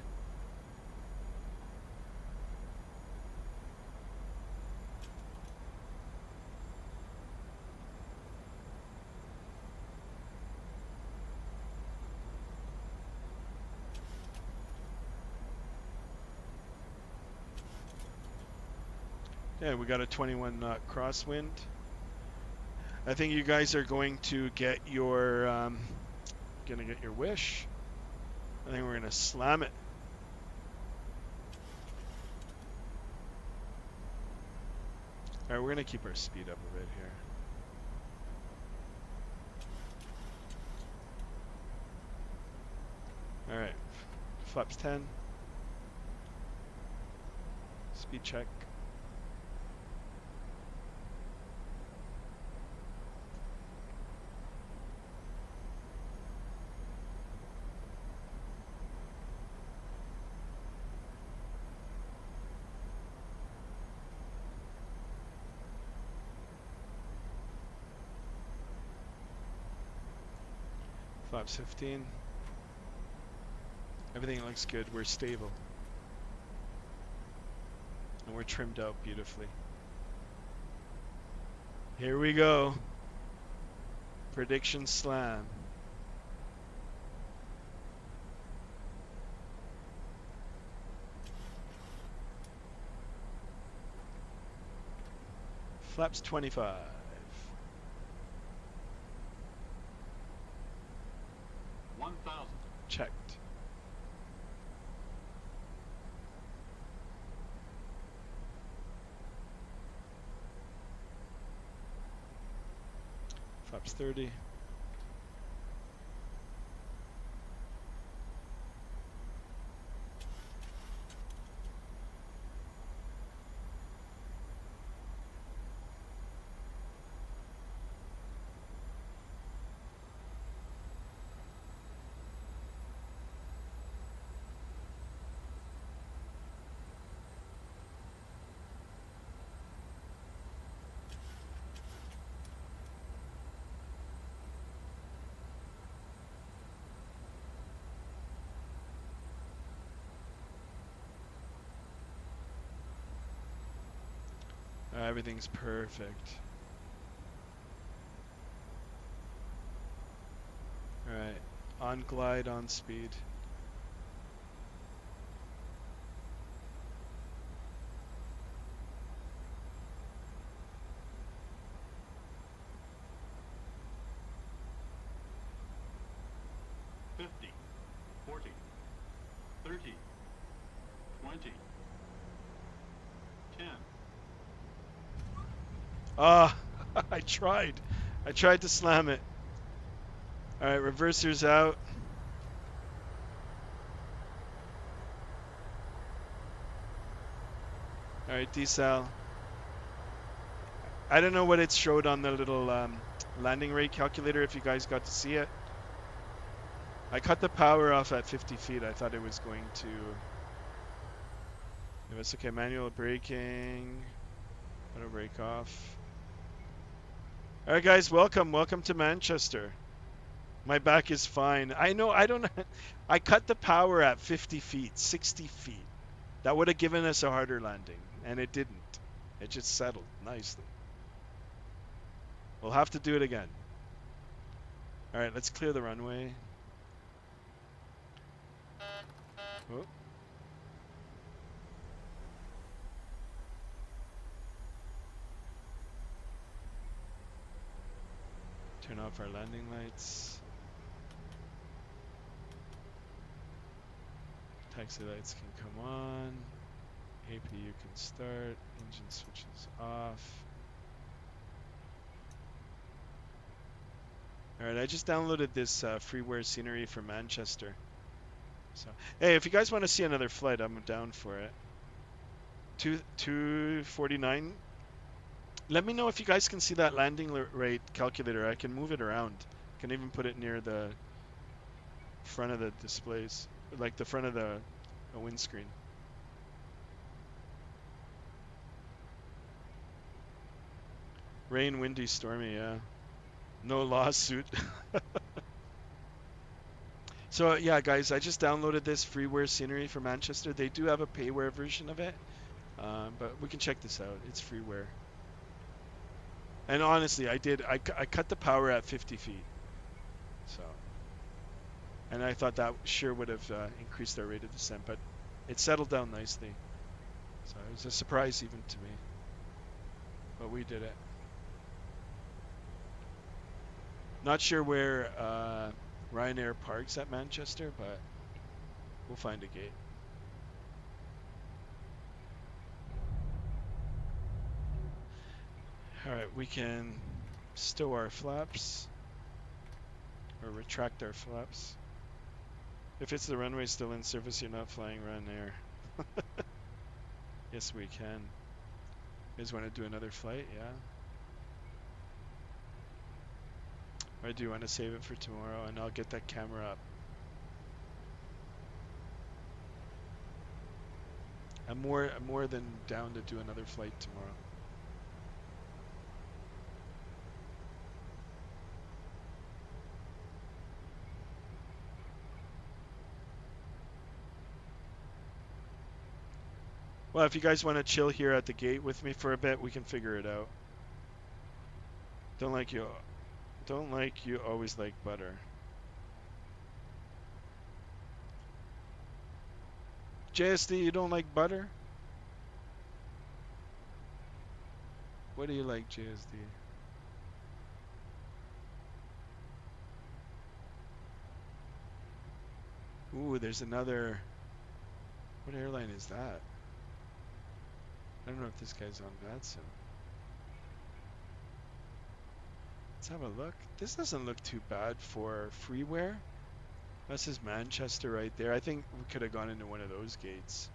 Yeah, we got a 21 knot crosswind. I think you guys are going to get your wish. I think we're gonna slam it. All right, we're gonna keep our speed up a bit here. All right, flaps 10. Speed check. Flaps 15. Everything looks good. We're stable. And we're trimmed out beautifully. Here we go. Prediction slam. Flaps 25. Checked. Flaps 30. Everything's perfect. Alright, on glide, on speed. Ah, I tried to slam it. All right, reverser's out. All right, desal. I don't know what it showed on the little landing rate calculator, if you guys got to see it. I cut the power off at 50 feet. I thought it was going to... It was okay, manual braking. Auto brake off. All right, guys, welcome to Manchester. My back is fine. I know, I cut the power at 50 feet, 60 feet. That would have given us a harder landing, and it didn't. It just settled nicely. We'll have to do it again. All right, let's clear the runway. Oh. Turn off our landing lights. Taxi lights can come on. APU can start. Engine switches off. Alright, I just downloaded this freeware scenery for Manchester. So, hey, if you guys want to see another flight, I'm down for it. 249. Let me know if you guys can see that landing rate calculator. I can move it around. I can even put it near the front of the displays, like the front of the windscreen. Rain, windy, stormy, yeah. No lawsuit. So yeah, guys, I just downloaded this freeware scenery for Manchester. They do have a payware version of it, but we can check this out. It's freeware. And honestly, I cut the power at 50 feet. So, and I thought that sure would have increased our rate of descent, but it settled down nicely. So it was a surprise even to me, but we did it. Not sure where Ryanair parks at Manchester, but we'll find a gate. All right, we can stow our flaps or retract our flaps. If it's the runway still in service, you're not flying Ryanair. Yes, we can. You guys want to do another flight? Yeah. Or do you want to save it for tomorrow and I'll get that camera up? I'm more than down to do another flight tomorrow. Well, if you guys want to chill here at the gate with me for a bit, we can figure it out. Don't like you always like butter. JSD, you don't like butter? What do you like, JSD? Ooh, there's another. What airline is that? I don't know if this guy's on Vatsim. Let's have a look. This doesn't look too bad for freeware. This is Manchester right there. I think we could have gone into one of those gates.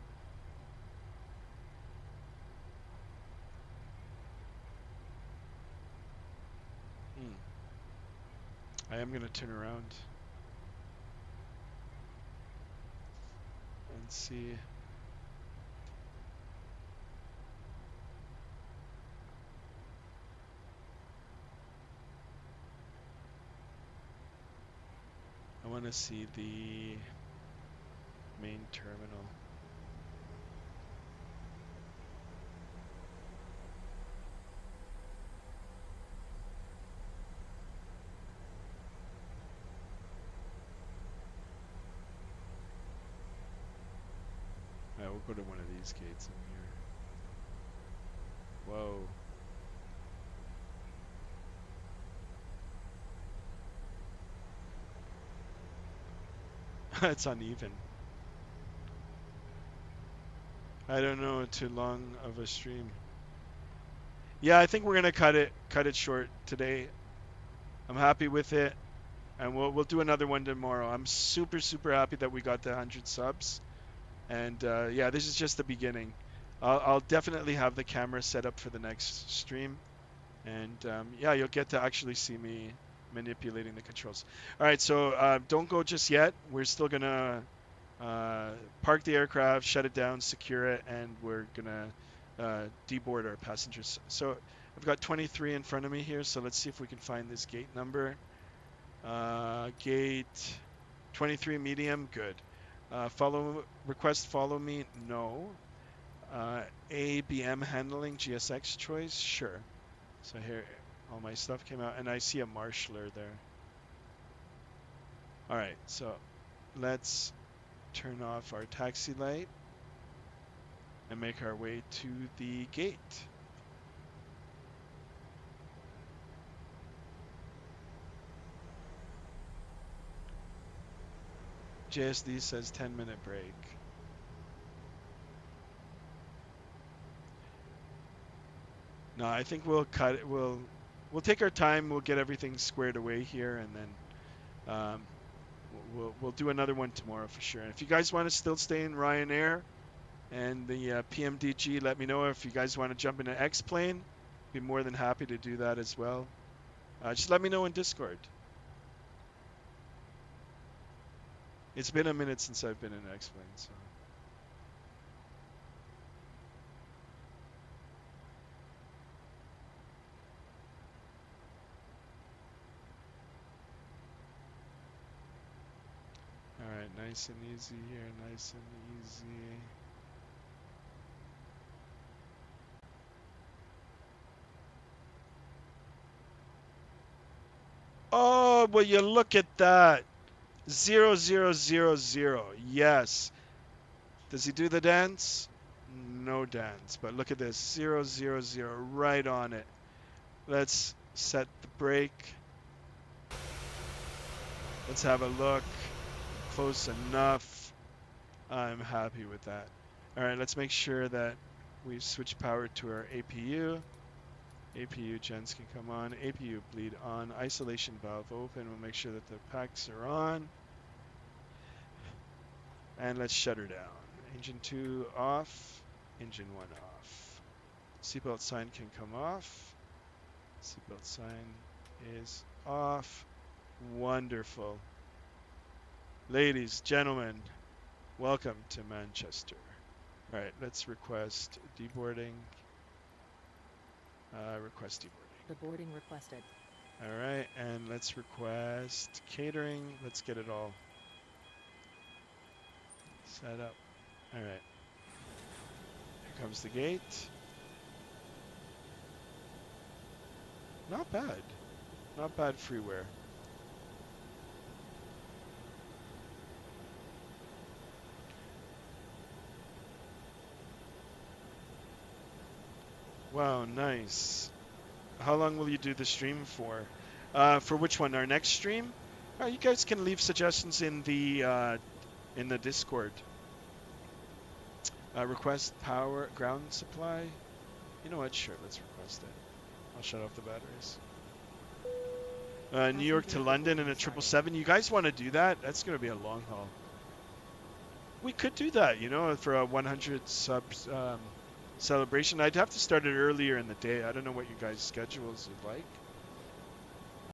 I am going to turn around and see. I want to see the main terminal. Alright, we'll go to one of these gates in here. Whoa. It's uneven. I don't know, too long of a stream. Yeah, I think we're gonna cut it short today. I'm happy with it, and we'll do another one tomorrow. I'm super happy that we got the 100 subs, and yeah, this is just the beginning. I'll definitely have the camera set up for the next stream, and yeah, you'll get to actually see me manipulating the controls. All right, so don't go just yet. We're still gonna park the aircraft, shut it down, secure it, and we're gonna deboard our passengers. So I've got 23 in front of me here, so let's see if we can find this gate number. Gate 23 medium, good. Request follow me, no. ABM handling, GSX choice, sure. So here, all my stuff came out, and I see a marshaller there. All right, so let's turn off our taxi light and make our way to the gate. JSD says 10-minute break. No, I think we'll cut it. We'll take our time. We'll get everything squared away here, and then we'll do another one tomorrow for sure. And if you guys want to still stay in Ryanair and the PMDG, let me know. If you guys want to jump in an X-plane, be more than happy to do that as well. Just let me know in Discord. It's been a minute since I've been in an X-plane, so. All right, nice and easy here, nice and easy. Oh, will you look at that? 0, 0, 0, 0. Yes. Does he do the dance? No dance. But look at this. 0, 0, 0. Right on it. Let's set the brake. Let's have a look. Close enough. I'm happy with that. All right, let's make sure that we switch power to our APU. APU gens can come on. APU bleed on. Isolation valve open. We'll make sure that the packs are on. And let's shut her down. Engine 2 off. Engine 1 off. Seatbelt sign can come off. Seatbelt sign is off. Wonderful. Ladies, gentlemen, welcome to Manchester. All right, let's request deboarding. Request deboarding. The boarding requested. All right, and let's request catering. Let's get it all set up. All right. Here comes the gate. Not bad. Not bad freeware. Wow, nice. How long will you do the stream for? For which one? Our next stream? You guys can leave suggestions in the Discord. Request power ground supply. You know what? Sure, let's request it. I'll shut off the batteries. New York to London in a 777. You guys want to do that? That's going to be a long haul. We could do that, you know, for a 100 subs celebration. I'd have to start it earlier in the day. I don't know what you guys' schedules would like.